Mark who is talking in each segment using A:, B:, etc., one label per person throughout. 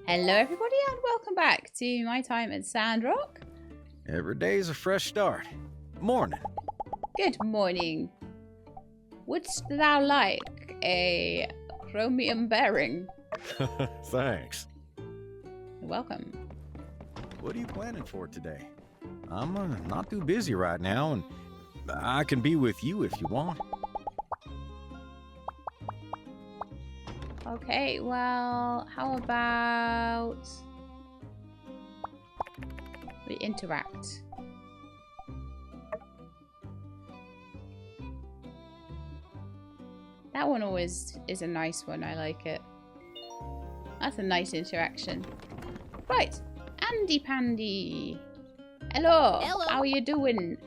A: Hello everybody and welcome back to my time at Sandrock.
B: Every day's a fresh start. Morning.
A: Good morning. Wouldst thou like a chromium bearing?
B: Thanks.
A: You're welcome.
B: What are you planning for today? I'm not too busy right now, and I can be with you if you want.
A: Okay, well, how about we interact? That one always is a nice one, I like it. That's a nice interaction. Right, Andy Pandy. Hello.
C: Hello.
A: How you doing?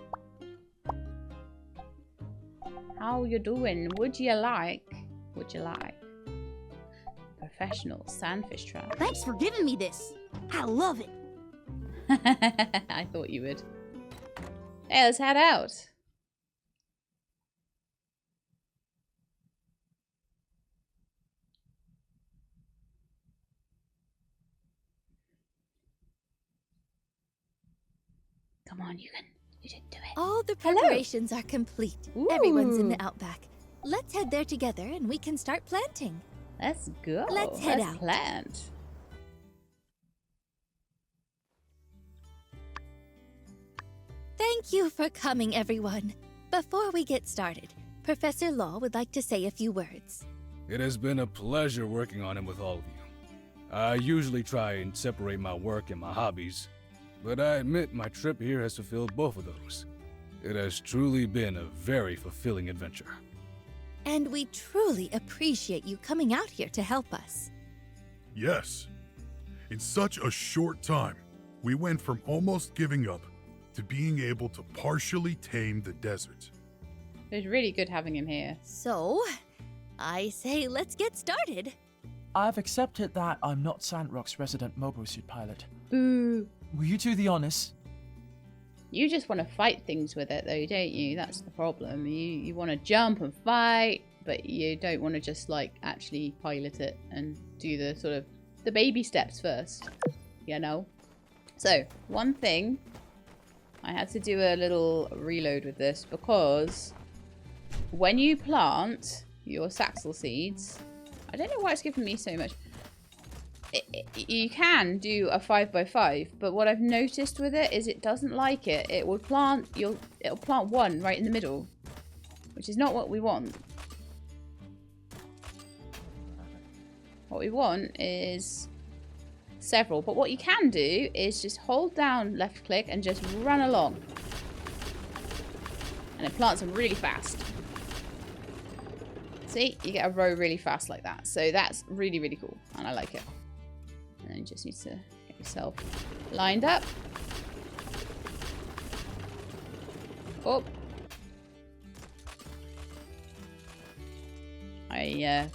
A: How you doing? Would you like professional sandfish trap?
C: Thanks for giving me this. I love it.
A: I thought you would. Hey, let's head out. Come on, you can do it.
C: All the
A: Hello.
C: preparations are complete.
A: Ooh.
C: Everyone's in the outback. Let's head there together and we can start planting.
A: Let's go.
C: Let's head out.
A: Plant.
C: Thank you for coming, everyone. Before we get started, Professor Law would like to say a few words.
D: It has been a pleasure working on it with all of you. I usually try and separate my work and my hobbies, but I admit my trip here has fulfilled both of those. It has truly been a very fulfilling adventure.
C: And we truly appreciate you coming out here to help us.
E: Yes. In such a short time, we went from almost giving up to being able to partially tame the desert.
A: It was really good having him here.
C: So, I say let's get started.
F: I've accepted that I'm not Sandrock's resident mobile suit pilot.
A: Boo.
F: Will you do the honors?
A: You just want to fight things with it though, don't you? That's the problem. You want to jump and fight, but you don't want to just like actually pilot it and do the sort of the baby steps first, you know? So, one thing, I had to do a little reload with this because when you plant your saxel seeds, I don't know why it's giving me so much. You can do a 5x5, but what I've noticed with it is it doesn't like it. It will plant it'll plant one right in the middle, which is not what we want. What we want is several, but what you can do is just hold down left click and just run along, and it plants them really fast. See, you get a row really fast like that. So that's really, really cool, and I like it. And then you just need to get yourself lined up. Oh. I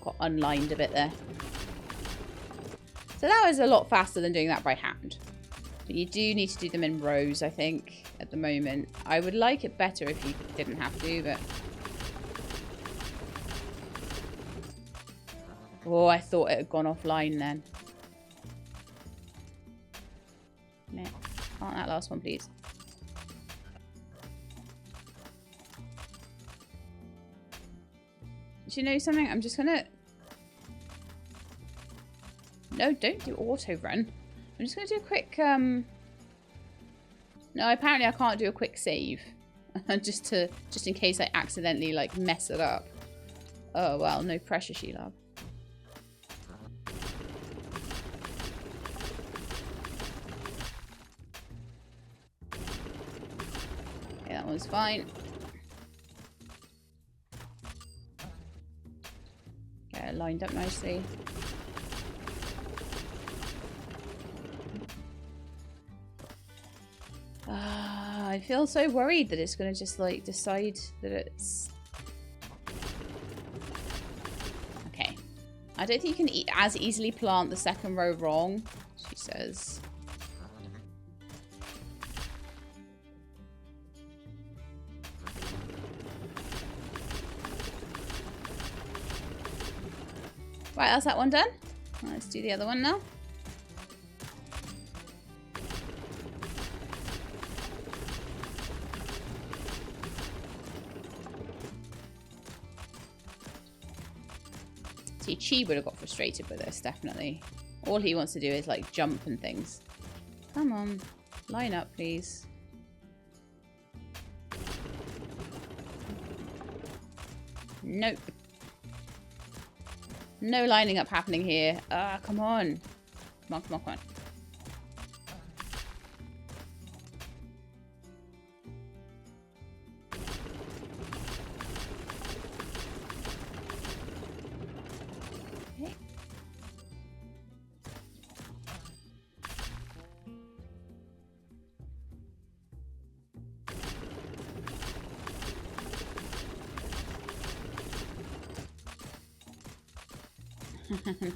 A: got unlined a bit there. So that was a lot faster than doing that by hand. But you do need to do them in rows, I think, at the moment. I would like it better if you didn't have to, but... Oh, I thought it had gone offline then. No, plant that last one, please. Do you know something? I'm just gonna... No, don't do auto run. I'm just gonna do a quick, No, apparently I can't do a quick save. just in case I accidentally, like, mess it up. Oh, well, no pressure, Sheila. That one's fine. Get it lined up nicely. I feel so worried that it's going to just like decide that it's... Okay. I don't think you can as easily plant the second row wrong, she says. Right, that's that one done. Let's do the other one now. See, Chi would have got frustrated with this, definitely. All he wants to do is, like, jump and things. Come on. Line up, please. Nope. No lining up happening here. Ah, come on. Come on, come on, come on. Okay.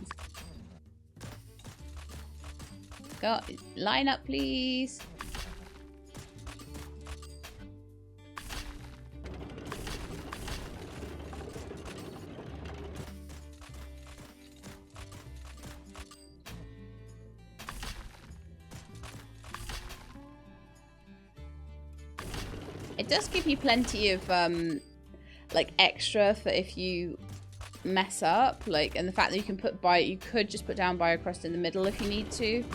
A: Go, line up, please. It does give you plenty of like extra for if you mess up, like, and the fact that you can put you could just put down biocrust in the middle if you need to.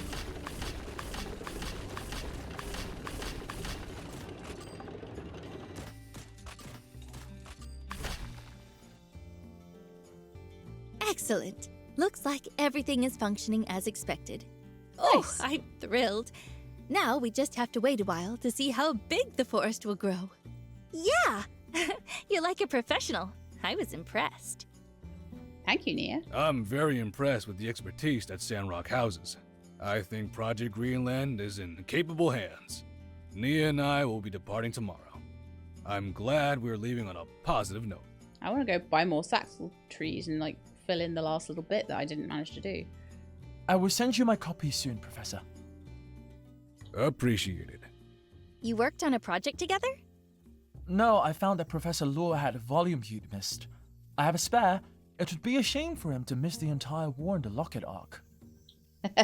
C: Excellent. Looks like everything is functioning as expected.
A: Nice.
C: Oh, I'm thrilled. Now we just have to wait a while to see how big the forest will grow. Yeah! You're like a professional. I was impressed.
A: Thank you, Nia.
D: I'm very impressed with the expertise that Sandrock houses. I think Project Greenland is in capable hands. Nia and I will be departing tomorrow. I'm glad we're leaving on a positive note.
A: I want to go buy more saxel trees and, like, fill in the last little bit that I didn't manage to do.
F: I will send you my copy soon, Professor.
D: Appreciated.
C: You worked on a project together?
F: No, I found that Professor Law had a volume he'd missed. I have a spare. It would be a shame for him to miss the entire war in the Locket arc.
A: It's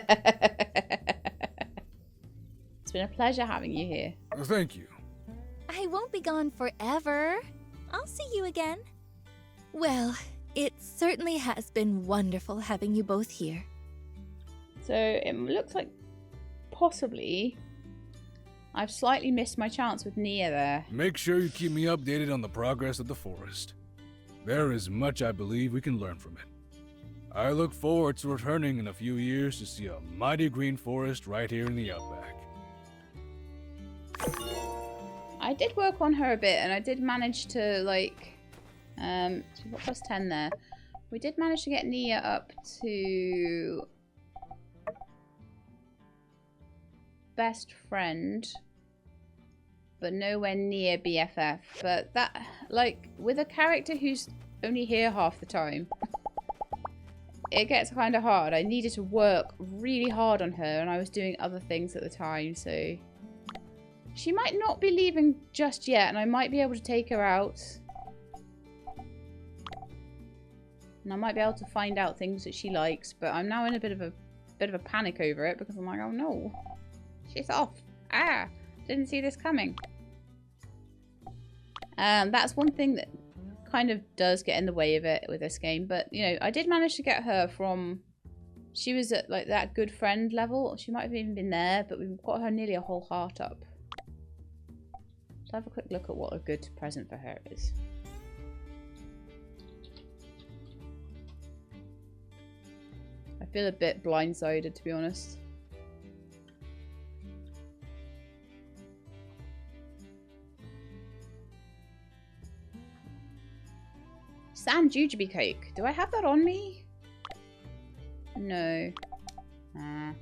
A: been a pleasure having you here.
D: Thank you.
C: I won't be gone forever. I'll see you again. Well, it certainly has been wonderful having you both here.
A: So it looks like possibly I've slightly missed my chance with Nia there.
D: Make sure you keep me updated on the progress of the forest. There is much I believe we can learn from it. I look forward to returning in a few years to see a mighty green forest right here in the outback.
A: I did work on her a bit, and I did manage to, like, she's got plus 10 there. We did manage to get Nia up to best friend, but nowhere near BFF. But that, like, with a character who's only here half the time, it gets kind of hard. I needed to work really hard on her, and I was doing other things at the time, so she might not be leaving just yet, and I might be able to take her out. And I might be able to find out things that she likes, but I'm now in a bit of a panic over it, because I'm like, oh no, she's off. Ah, didn't see this coming. That's one thing that kind of does get in the way of it with this game, but you know, I did manage to get her from, she was at like that good friend level. She might have even been there, but we've got her nearly a whole heart up. Let's have a quick look at what a good present for her is. I feel a bit blindsided, to be honest. Sand jujube cake. Do I have that on me? No. The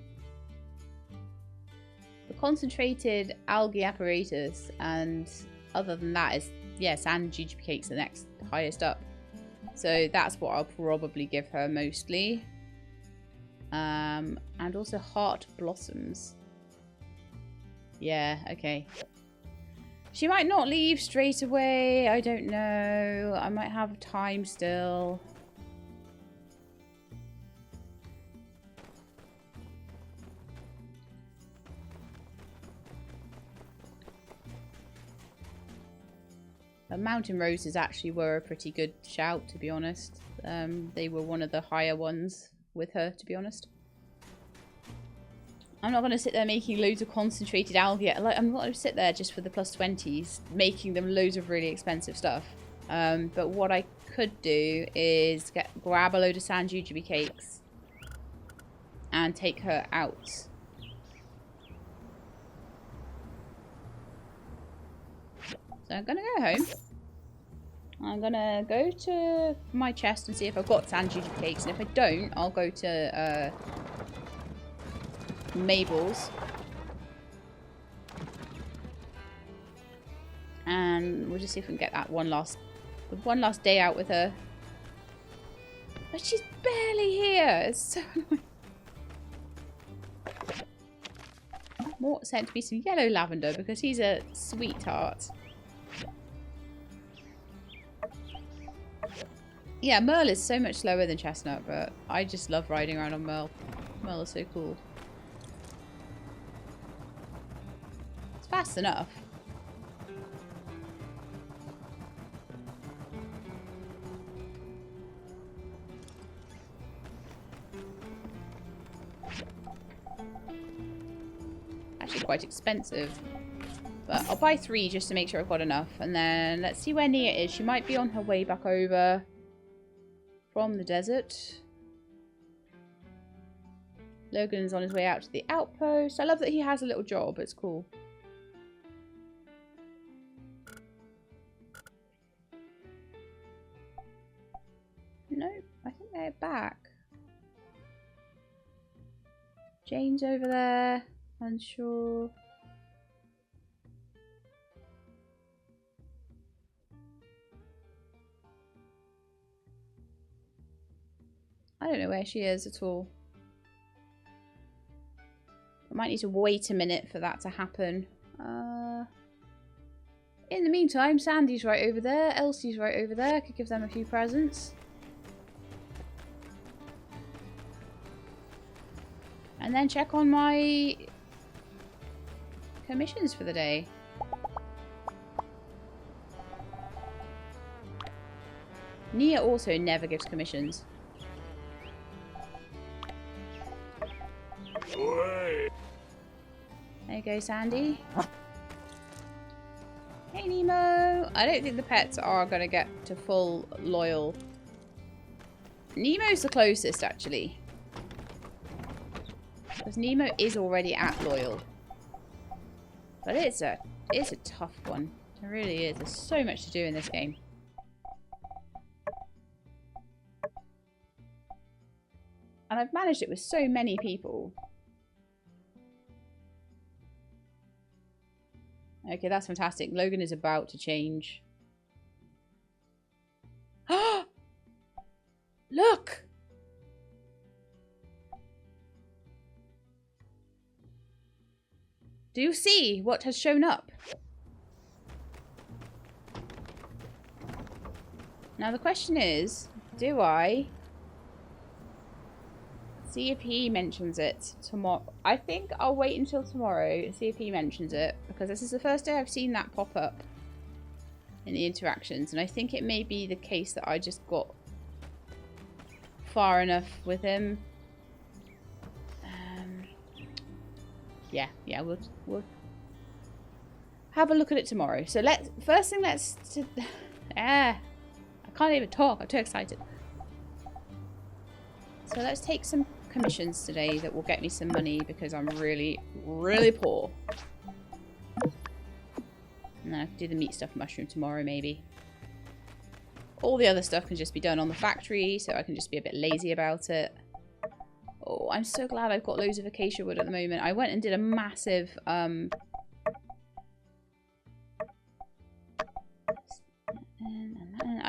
A: concentrated algae apparatus, and other than that is, yeah, sand jujube cake's the next highest up. So that's what I'll probably give her mostly. And also heart blossoms. Yeah, okay. She might not leave straight away. I don't know. I might have time still. Mountain roses actually were a pretty good shout, to be honest. They were one of the higher ones with her, to be honest. I'm not going to sit there making loads of concentrated algae. Like, I'm not going to sit there just for the plus 20s, making them loads of really expensive stuff. But what I could do is grab a load of sand jujube cakes and take her out. So I'm going to go home. I'm going to go to my chest and see if I've got sand jujube cakes. And if I don't, I'll go to Mabel's. And we'll just see if we can get that one last day out with her. But she's barely here. It's so annoying. Mort sent me some yellow lavender because he's a sweetheart. Yeah, Merle is so much slower than Chestnut, but I just love riding around on Merle. Merle is so cool. It's fast enough. Actually quite expensive. But I'll buy 3 just to make sure I've got enough. And then let's see where Nia is. She might be on her way back over from the desert. Logan's on his way out to the outpost. I love that he has a little job. It's cool. No, I think they're back. Jane's over there. Unsure. I don't know where she is at all. I might need to wait a minute for that to happen. In the meantime, Sandy's right over there. Elsie's right over there. I could give them a few presents. And then check on my commissions for the day. Nia also never gives commissions. There you go, Sandy. Hey, Nemo. I don't think the pets are going to get to full loyal. Nemo's the closest, actually. Because Nemo is already at loyal. But it's a tough one. It really is. There's so much to do in this game. And I've managed it with so many people. Okay, that's fantastic. Logan is about to change. Look! Do you see what has shown up? Now the question is, do I see if he mentions it tomorrow? I think I'll wait until tomorrow and see if he mentions it, because this is the first day I've seen that pop up in the interactions, and I think it may be the case that I just got far enough with him. Yeah, we'll have a look at it tomorrow. So I can't even talk. I'm too excited. So let's take some commissions today that will get me some money, because I'm really, really poor. And then I can do the meat stuff mushroom tomorrow, maybe. All the other stuff can just be done on the factory, so I can just be a bit lazy about it. Oh, I'm so glad I've got loads of acacia wood at the moment. I went and did a massive I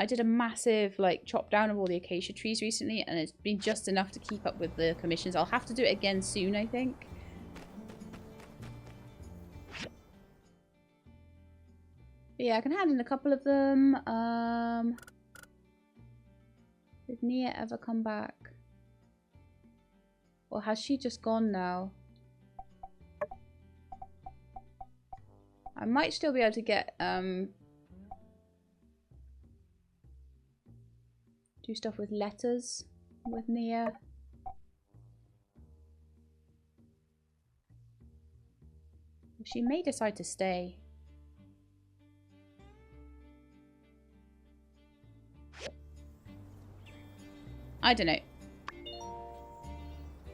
A: did a massive like chop down of all the acacia trees recently, and it's been just enough to keep up with the commissions. I'll have to do it again soon, I think. But yeah, I can hand in a couple of them. Did Nia ever come back? Or has she just gone now? I might still be able to get do stuff with letters with Nia. She may decide to stay. I don't know.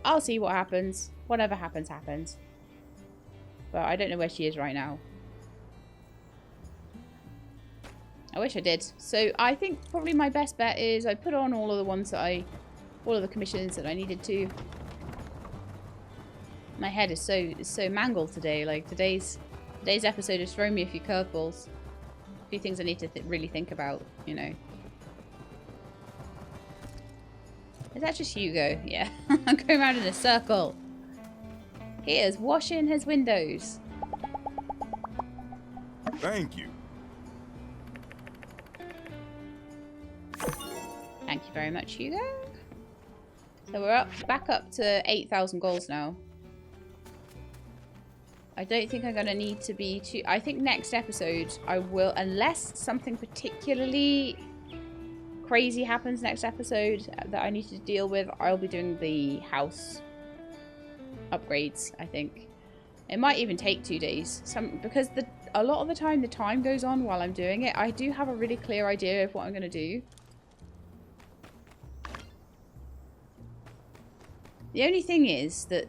A: I'll see what happens. Whatever happens, happens. But I don't know where she is right now. I wish I did. So I think probably my best bet is I put on all of the ones that all of the commissions that I needed to. My head is so mangled today. Like today's episode has thrown me a few curveballs. A few things I need to really think about, you know. Is that just Hugo? Yeah. I'm going around in a circle. He is washing his windows.
E: Thank you.
A: Thank you very much, Hugo. So we're back up to 8,000 goals now. I don't think I'm going to need to be too... I think next episode I will, unless something particularly crazy happens next episode that I need to deal with, I'll be doing the house upgrades, I think. It might even take 2 days. Because a lot of the time goes on while I'm doing it. I do have a really clear idea of what I'm going to do. The only thing is that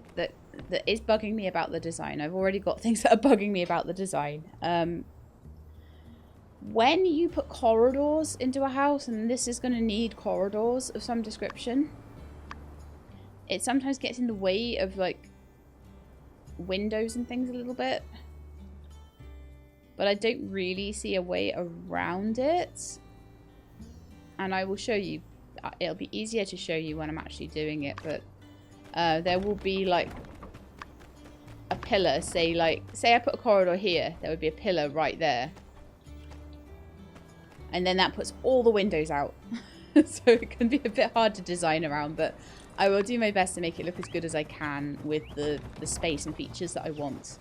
A: is bugging me about the design. I've already got things that are bugging me about the design. When you put corridors into a house, and this is going to need corridors of some description, it sometimes gets in the way of like windows and things a little bit. But I don't really see a way around it. And I will show you. It'll be easier to show you when I'm actually doing it, but there will be like a pillar, say I put a corridor here, there would be a pillar right there. And then that puts all the windows out. So it can be a bit hard to design around, but I will do my best to make it look as good as I can with the space and features that I want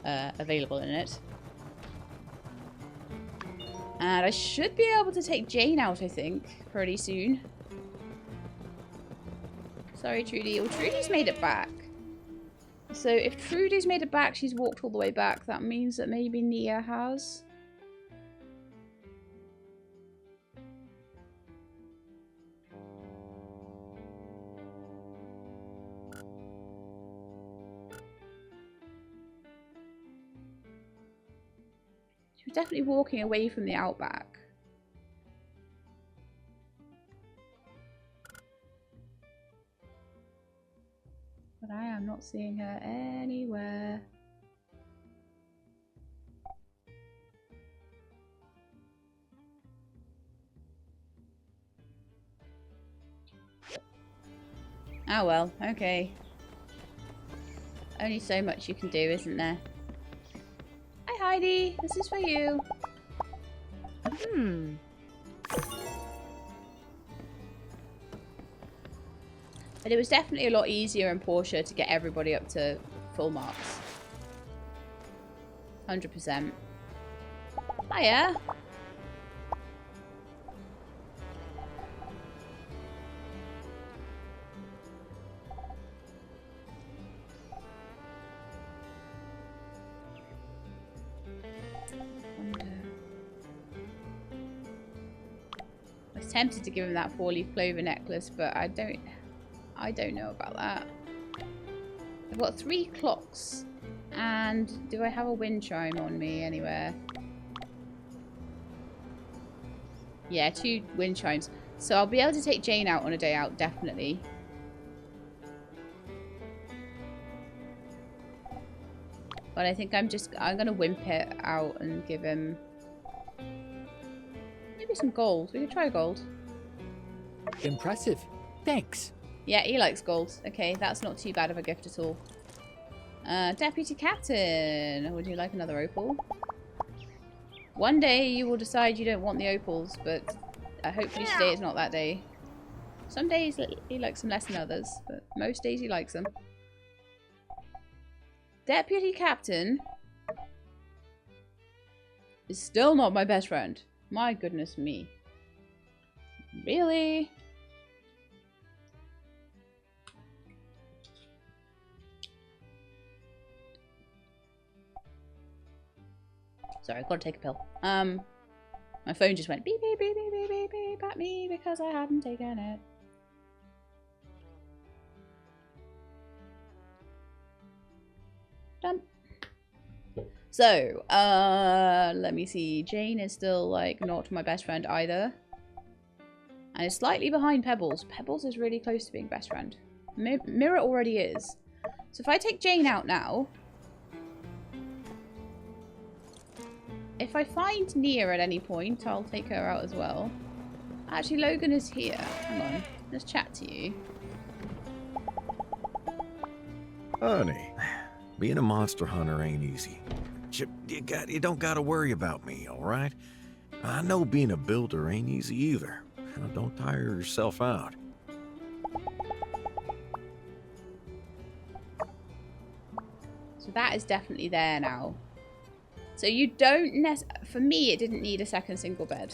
A: available in it. And I should be able to take Jane out, I think, pretty soon. Sorry, Trudy. Well, Trudy's made it back. So if Trudy's made it back, she's walked all the way back. That means that maybe Nia has. She was definitely walking away from the outback. But I am not seeing her anywhere. Oh well, okay. Only so much you can do, isn't there? Hi Heidi, this is for you. But it was definitely a lot easier in Portia to get everybody up to full marks. 100%. Hiya. I was tempted to give him that 4-leaf clover necklace, but I don't know about that. I've got 3 clocks. And do I have a wind chime on me anywhere? Yeah, 2 wind chimes. So I'll be able to take Jane out on a day out, definitely. But I think I'm going to wimp it out and give him maybe some gold. We could try gold.
G: Impressive. Thanks.
A: Yeah, he likes gold. Okay, that's not too bad of a gift at all. Deputy Captain, would you like another opal? One day you will decide you don't want the opals, but hopefully today is not that day. Some days he likes them less than others, but most days he likes them. Deputy Captain is still not my best friend. My goodness me. Really? Sorry, I've got to take a pill. My phone just went beep, beep, beep, beep, beep, beep, beep at me because I hadn't taken it. Done. So, let me see. Jane is still, like, not my best friend either. And is slightly behind Pebbles. Pebbles is really close to being best friend. Mirror already is. So if I take Jane out now... If I find Nia at any point, I'll take her out as well. Actually, Logan is here. Hang on. Let's chat to you.
B: Honey, being a monster hunter ain't easy. You don't gotta worry about me, alright? I know being a builder ain't easy either. Don't tire yourself out.
A: So that is definitely there now. So you don't for me, it didn't need a second single bed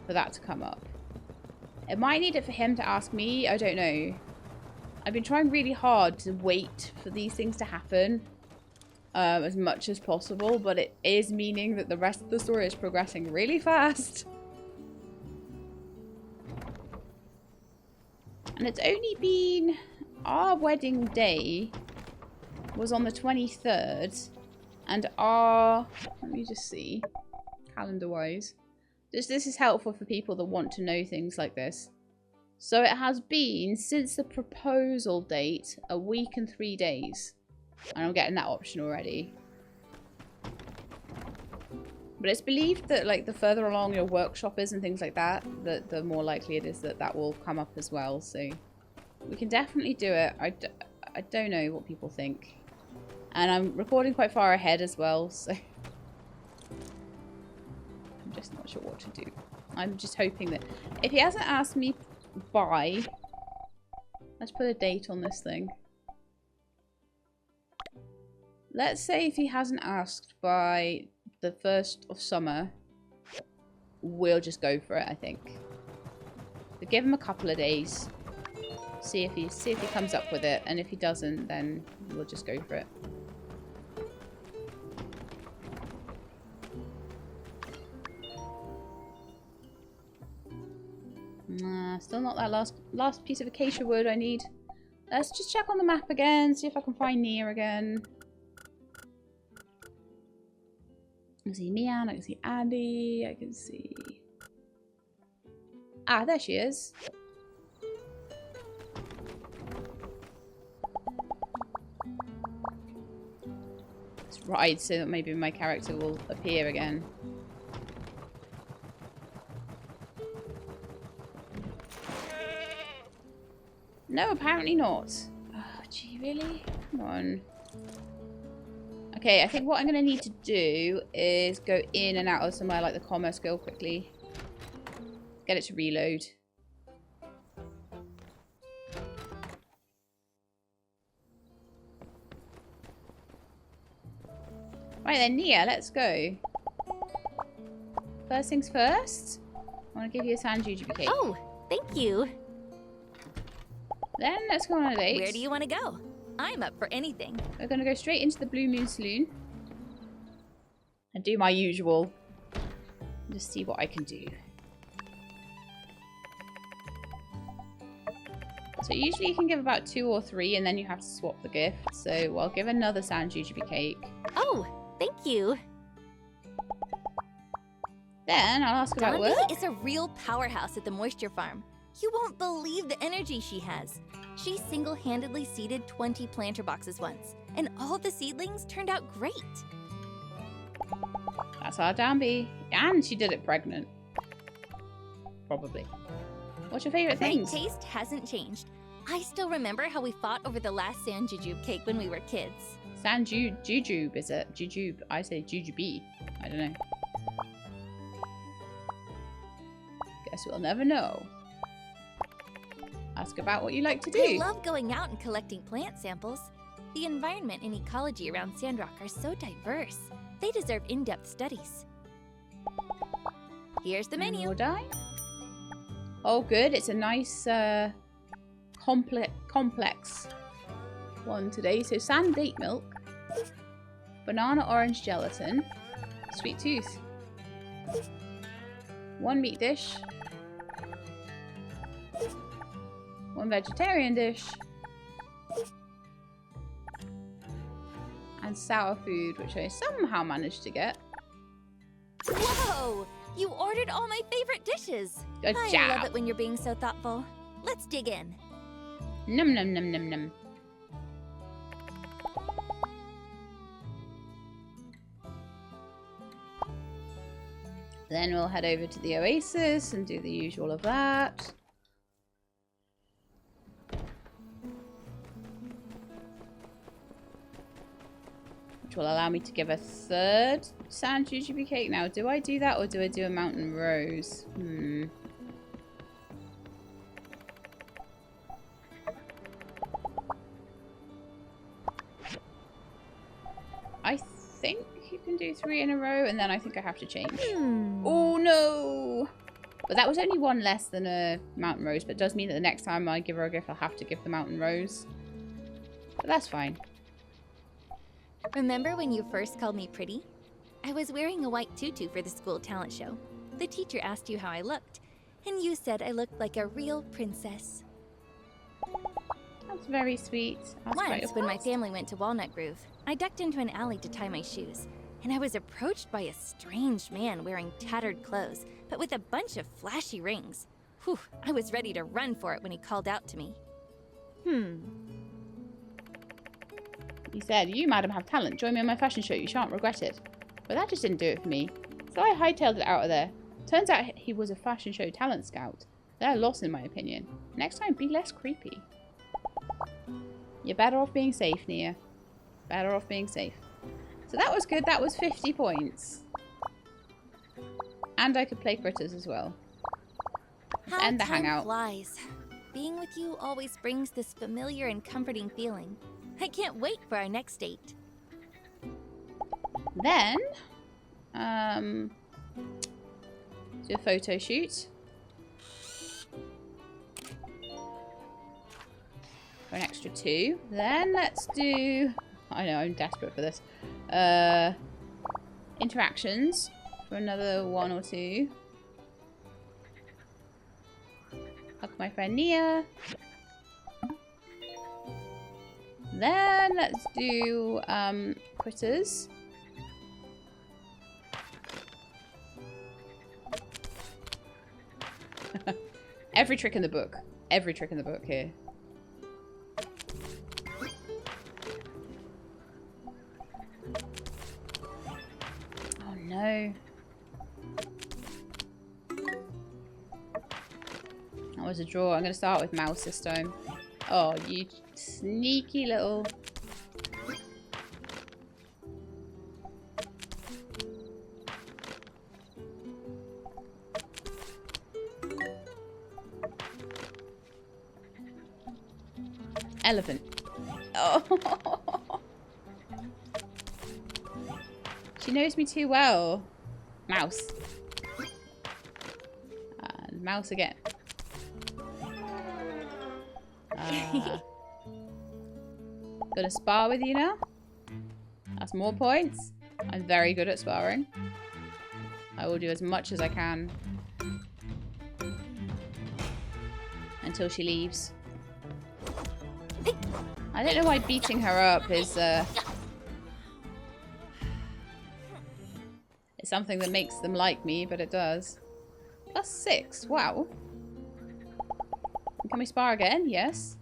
A: for that to come up. It might need it for him to ask me. I don't know. I've been trying really hard to wait for these things to happen as much as possible, but it is meaning that the rest of the story is progressing really fast. And it's only been... Our wedding day was on the 23rd. And our... Let me just see. Calendar-wise. This is helpful for people that want to know things like this. So it has been, since the proposal date, a week and 3 days. And I'm getting that option already. But it's believed that, like, the further along your workshop is and things like that, the more likely it is that that will come up as well. So we can definitely do it. I don't know what people think. And I'm recording quite far ahead as well, so... I'm just not sure what to do. I'm just hoping that... If he hasn't asked me by... Let's put a date on this thing. Let's say if he hasn't asked by... the 1st of summer, we'll just go for it, I think. So give him a couple of days. See if he comes up with it, and if he doesn't, then we'll just go for it. Still not that last piece of acacia wood I need. Let's just check on the map again, see if I can find Nia again. I can see Mian, I can see Andy, I can see... Ah, there she is. Let's ride so that maybe my character will appear again. No, apparently not. Oh, gee, really? Come on. Okay, I think what I'm going to need to do is go in and out of somewhere like the Commerce Guild quickly. Get it to reload. Right then, Nia, let's go. First things first, I want to give you a sand jujube cake.
C: Oh, thank you.
A: Then let's go on a date.
C: Where do you want to go? I'm up for anything.
A: We're going to go straight into the Blue Moon Saloon. And do my usual. Just see what I can do. So usually you can give about 2 or 3 and then you have to swap the gift. So I'll give another sand jujube cake.
C: Oh, thank you.
A: Then I'll ask about work.
C: Dondi is a real powerhouse at the moisture farm. You won't believe the energy she has. She single-handedly seeded 20 planter boxes once, and all the seedlings turned out great.
A: That's our Danby. And she did it pregnant. Probably. What's your favourite
C: My
A: thing?
C: taste hasn't changed. I still remember how we fought over the last sand jujube cake when we were kids.
A: Sand jujube, is it? Jujube. I say jujube. I don't know. Guess we'll never know. Ask about what you like to do.
C: I love going out and collecting plant samples. The environment and ecology around Sandrock are so diverse. They deserve in-depth studies. Here's the menu.
A: Would I? Oh, good. It's a nice complex one today. So sand date milk. Banana orange gelatin. Sweet tooth. 1 meat dish. 1 vegetarian dish. And sour food, which I somehow managed to get.
C: Whoa! You ordered all my favorite dishes.
A: Good
C: I
A: job.
C: love it when you're being so thoughtful. Let's dig in.
A: Num num num num num. Then we'll head over to the Oasis and do the usual of that. Which will allow me to give a 3rd sand jujube cake. Now, do I do that or do I do a mountain rose? I think you can do 3 in a row, and then I think I have to change. Oh no! But that was only 1 less than a mountain rose, but it does mean that the next time I give her a gift, I'll have to give the mountain rose. But that's fine.
C: Remember when you first called me pretty? I was wearing a white tutu for the school talent show. The teacher asked you how I looked, and you said I looked like a real princess.
A: That's very sweet.
C: Once, when my family went to Walnut Grove, I ducked into an alley to tie my shoes, and I was approached by a strange man wearing tattered clothes, but with a bunch of flashy rings. Whew, I was ready to run for it when he called out to me.
A: He said, "You, madam, have talent. Join me on my fashion show. You shan't regret it." But that just didn't do it for me. So I hightailed it out of there. Turns out he was a fashion show talent scout. They're a loss in my opinion. Next time, be less creepy. You're better off being safe, Nia. Better off being safe. So that was good. That was 50 points. And I could play critters as well. Let's end the hangout.
C: Flies. Being with you always brings this familiar and comforting feeling. I can't wait for our next date.
A: Then, do a photo shoot. For an extra 2. Then let's do, I know, I'm desperate for this. Interactions for another 1 or 2. Hug my friend Nia. Then let's do critters. Every trick in the book. Every trick in the book here. Oh no. That was a draw. I'm going to start with mouse this time. Oh, you sneaky little... Elephant. Oh. She knows me too well. Mouse. And mouse again. Gonna spar with you now. That's more points. I'm very good at sparring. I will do as much as I can until she leaves. I don't know why beating her up is it's something that makes them like me, but it does. +6. Wow. Can we spar again? Yes.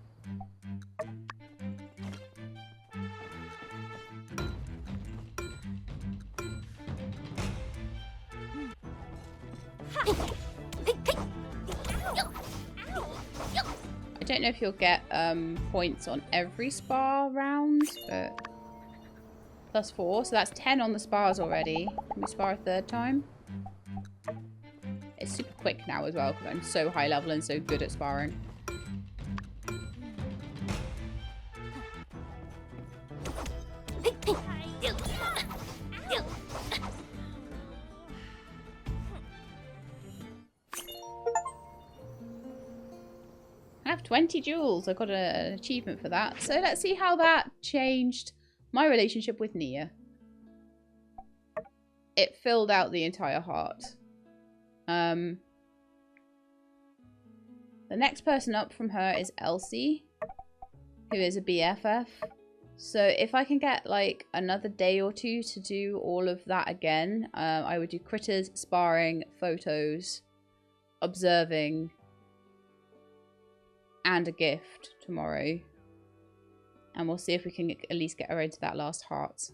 A: I don't know if you'll get points on every spar round, but +4, so that's 10 on the spars already. Can we spar a 3rd time? It's super quick now as well because I'm so high level and so good at sparring. I have 20 jewels. I got an achievement for that. So let's see how that changed my relationship with Nia. it filled out the entire heart. The next person up from her is Elsie, who is a BFF. So if I can get like another day or two to do all of that again, I would do critters, sparring, photos, observing, and a gift tomorrow. And we'll see if we can at least get her into that last heart.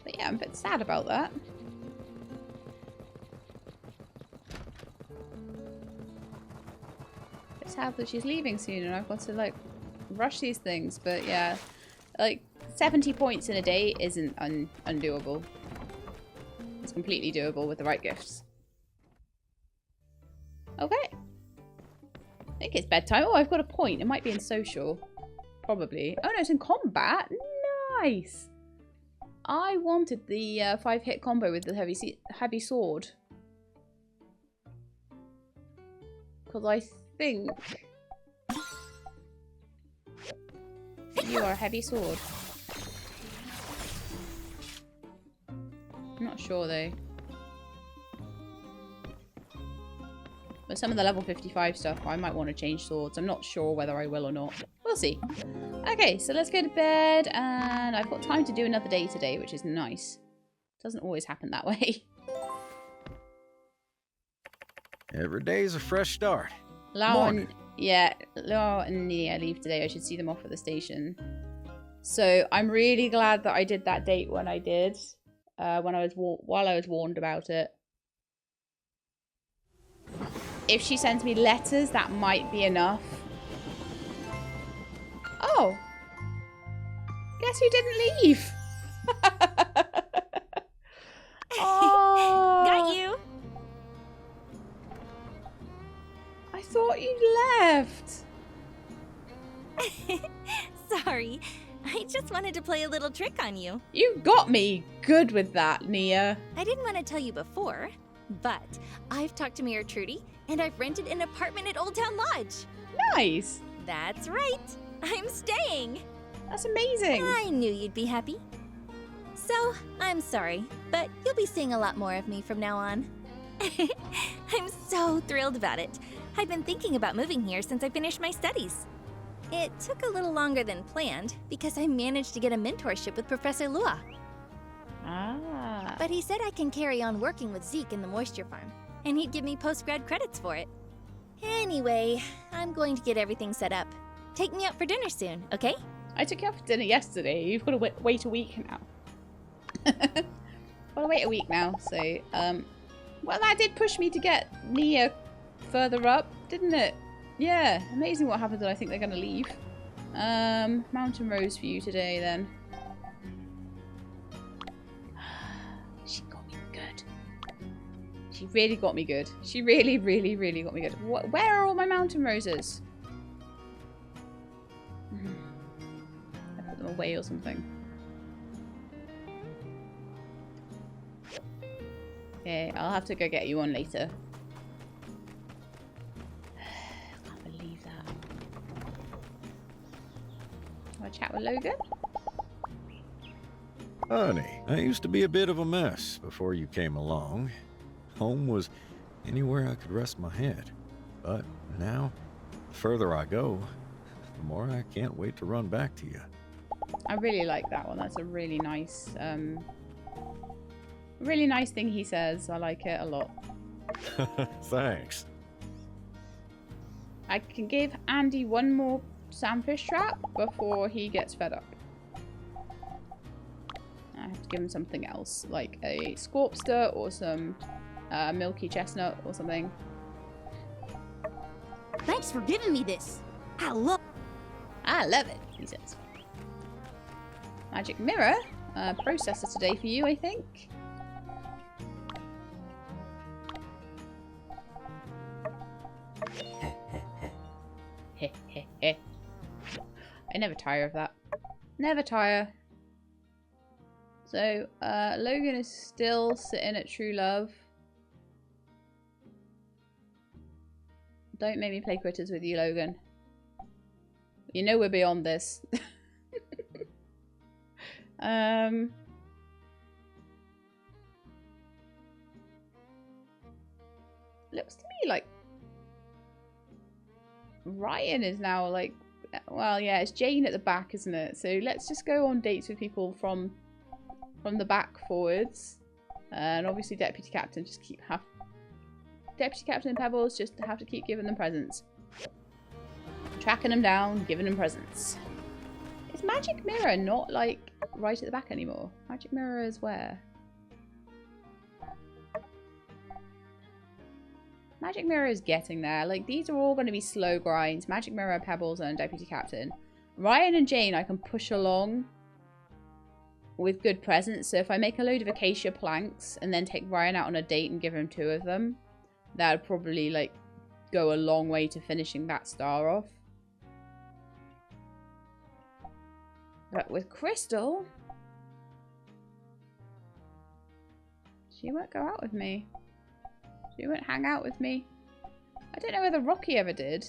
A: But yeah, I'm a bit sad about that. It's sad that she's leaving soon and I've got to like rush these things. But yeah, like 70 points in a day isn't undoable. It's completely doable with the right gifts. Okay. I think it's bedtime. Oh, I've got a point. It might be in social. Probably. Oh no, it's in combat. Nice. I wanted the 5-hit combo with the heavy sword. Because I think you are a heavy sword. I'm not sure though. But some of the level 55 stuff, I might want to change swords. I'm not sure whether I will or not. We'll see. Okay, so let's go to bed. And I've got time to do another day today, which is nice. Doesn't always happen that way.
B: Every day's a fresh start.
A: Lau and Nia leave today. I should see them off at the station. So I'm really glad that I did that date when I did. While I was warned about it. If she sends me letters, that might be enough. Oh. Guess who didn't leave? Oh.
C: Got you.
A: I thought you left.
C: Sorry. I just wanted to play a little trick on you.
A: You got me good with that, Nia.
C: I didn't want to tell you before, but I've talked to Mayor Trudy, and I've rented an apartment at Old Town Lodge.
A: Nice.
C: That's right. I'm staying.
A: That's amazing.
C: I knew you'd be happy. So, I'm sorry, but you'll be seeing a lot more of me from now on. I'm so thrilled about it. I've been thinking about moving here since I finished my studies. It took a little longer than planned because I managed to get a mentorship with Professor Lua.
A: Ah.
C: But he said I can carry on working with Zeke in the moisture farm, and he'd give me post-grad credits for it. Anyway, I'm going to get everything set up. Take me out for dinner soon, okay?
A: I took you out for dinner yesterday. You've got to wait a week now. Gotta wait a week now, so, well, that did push me to get Nia further up, didn't it? Yeah, amazing what happens when I think they're gonna leave. Mountain Rose for you today, then. She got me good. She really got me good. She really, really, really got me good. Where are all my Mountain Roses? I put them away or something. Okay, I'll have to go get you one later. I can't believe that. Want to chat with Logan?
B: Honey, I used to be a bit of a mess before you came along. Home was anywhere I could rest my head. But now, the further I go, the more I can't wait to run back to you.
A: I really like that one. That's a really nice thing he says. I like it a lot.
B: Thanks.
A: I can give Andy one more sandfish trap before he gets fed up. I have to give him something else, like a scorpster or some milky chestnut or something.
H: Thanks for giving me this. I love
A: it, he says. Magic mirror. Processor today for you, I think. I never tire of that. Never tire. So, Logan is still sitting at True Love. Don't make me play critters with you, Logan. You know we're beyond this. Looks to me like Ryan is now like, well, yeah, it's Jane at the back, isn't it? So let's just go on dates with people from the back forwards, and obviously Deputy Captain Deputy Captain and Pebbles just have to keep giving them presents, tracking them down, giving them presents. Is Magic Mirror not like right at the back anymore? Magic Mirror is where? Magic Mirror is getting there. Like, these are all going to be slow grinds. Magic Mirror, Pebbles, and Deputy Captain. Ryan and Jane I can push along with good presents. So if I make a load of acacia planks and then take Ryan out on a date and give him 2 of them, that would probably, like, go a long way to finishing that star off. But with Crystal, she won't go out with me. She won't hang out with me. I don't know whether Rocky ever did.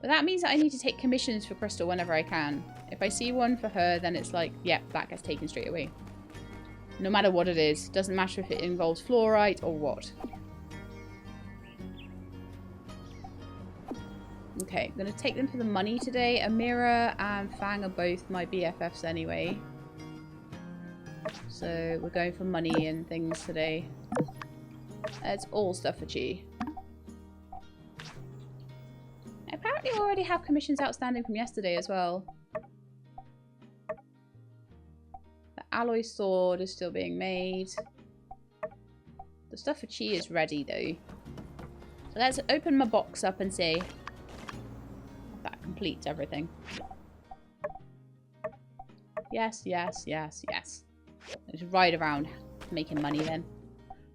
A: But that means that I need to take commissions for Crystal whenever I can. If I see one for her, then it's like, yeah, that gets taken straight away. No matter what it is. Doesn't matter if it involves fluorite or what. Okay, I'm going to take them for the money today. Amira and Fang are both my BFFs anyway. So we're going for money and things today. It's all stuff for Chi. Apparently we already have commissions outstanding from yesterday as well. The alloy sword is still being made. The stuff for Chi is ready though. So let's open my box up and see. That completes everything. Yes, yes, yes, yes. Let's ride around making money then.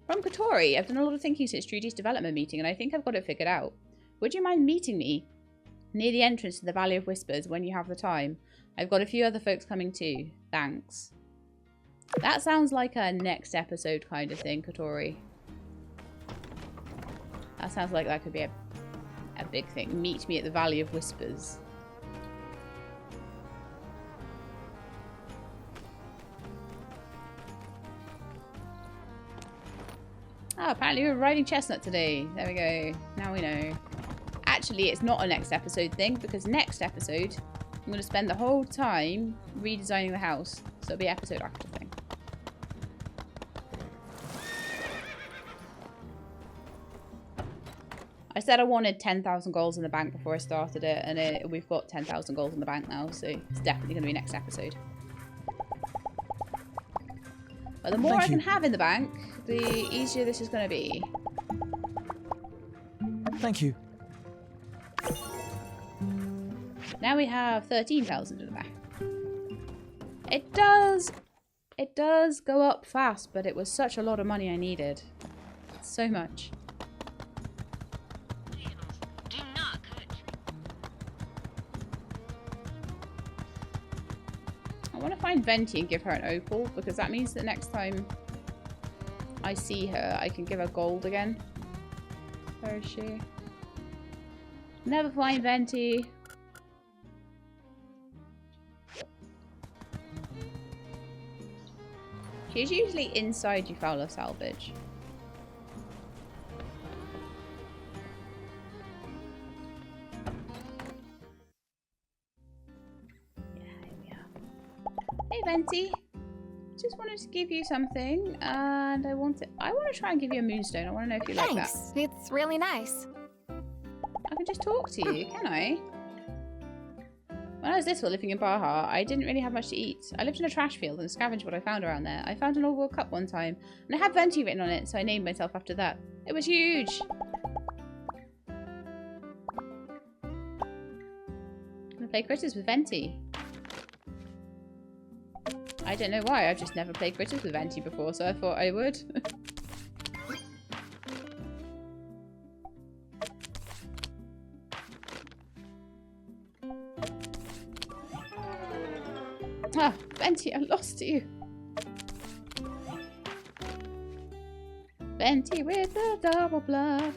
A: From Catori, I've done a lot of thinking since Trudy's development meeting, and I think I've got it figured out. Would you mind meeting me near the entrance to the Valley of Whispers when you have the time? I've got a few other folks coming too. Thanks. That sounds like a next episode kind of thing, Catori. That sounds like that could be a big thing. Meet me at the Valley of Whispers. Oh, apparently we're riding Chestnut today. There we go. Now we know. Actually, it's not a next episode thing, because next episode, I'm going to spend the whole time redesigning the house. So it'll be episode after thing. I said I wanted 10,000 goals in the bank before I started it, and we've got 10,000 goals in the bank now, so it's definitely going to be next episode. But the more I can have in the bank, the easier this is going to be.
F: Thank you.
A: Now we have 13,000 in the bank. It does go up fast, but it was such a lot of money I needed. So much. I want to find Venti and give her an opal, because that means that next time I see her, I can give her gold again. Where is she? Never find Venti. She's usually inside Eufaula salvage. Hey Venti, just wanted to give you something, and I want to try and give you a moonstone. I want to know if you like that.
C: Thanks. It's really nice.
A: I can just talk to you, can I? When I was little, living in Baja, I didn't really have much to eat. I lived in a trash field and scavenged what I found around there. I found an old world cup one time, and I had Venti written on it, so I named myself after that. It was huge! I'm gonna play critters with Venti. I don't know why, I've just never played critters with Venti before, so I thought I would. Ah, Venti, I lost you. Venti with the double bluff.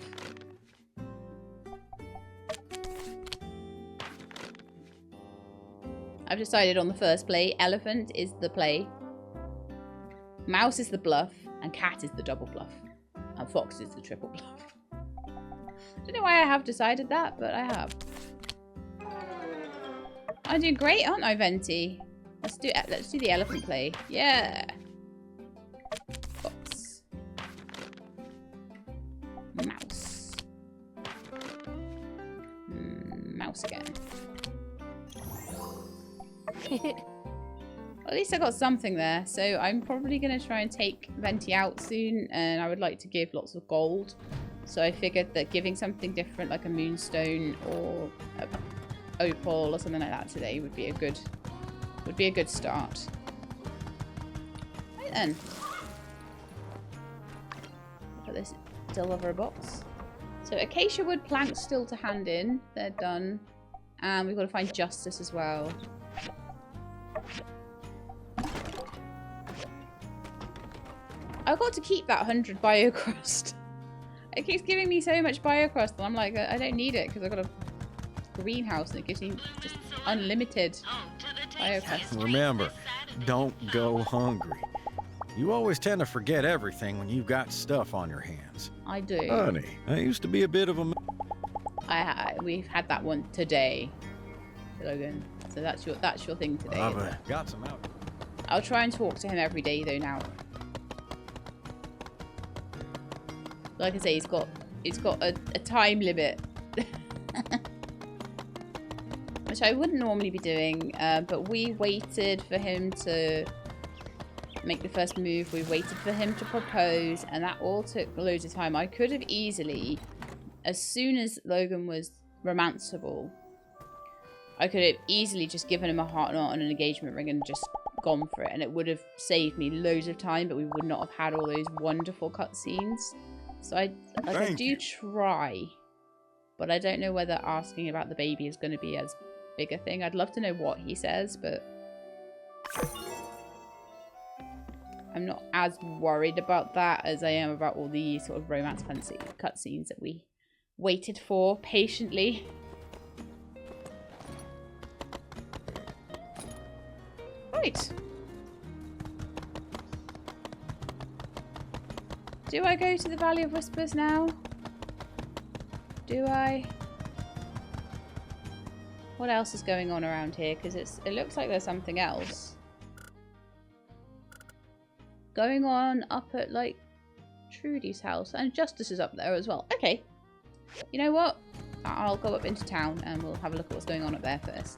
A: I've decided on the first play, elephant is the play, mouse is the bluff, and cat is the double bluff, and fox is the triple bluff. I don't know why I have decided that, but I have. I'm doing great, aren't I, Venti? Let's do the elephant play. Yeah. Fox. Mouse. Mouse again. At least I got something there. So I'm probably going to try and take Venti out soon. And I would like to give lots of gold. So I figured that giving something different like a moonstone or a opal or something like that today would be a good start. Right then. Put this deliver box. So acacia wood planks still to hand in. They're done. And we've got to find justice as well. I've got to keep that 100 biocrust. It keeps giving me so much biocrust, and I'm like, I don't need it because I've got a greenhouse and it gives me just unlimited biocrust.
B: Remember, don't go hungry. You always tend to forget everything when you've got stuff on your hands.
A: I do.
B: Honey, I used to be a bit of a...
A: We've had that one today, Logan. So that's your thing today.
B: I've got some out.
A: I'll try and talk to him every day though now. Like I say, it's got a time limit. Which I wouldn't normally be doing, but we waited for him to make the first move. We waited for him to propose, and that all took loads of time. I could have easily, as soon as Logan was romanceable, I could have easily just given him a heart knot and an engagement ring and just gone for it, and it would have saved me loads of time, but we would not have had all those wonderful cutscenes. So I do try, but I don't know whether asking about the baby is going to be as big a thing. I'd love to know what he says, but I'm not as worried about that as I am about all the sort of romance fancy cutscenes that we waited for patiently. Right. Do I go to the Valley of Whispers now? Do I? What else is going on around here? Because it looks like there's something else going on up at, like, Trudy's house. And Justice is up there as well. Okay. You know what? I'll go up into town and we'll have a look at what's going on up there first.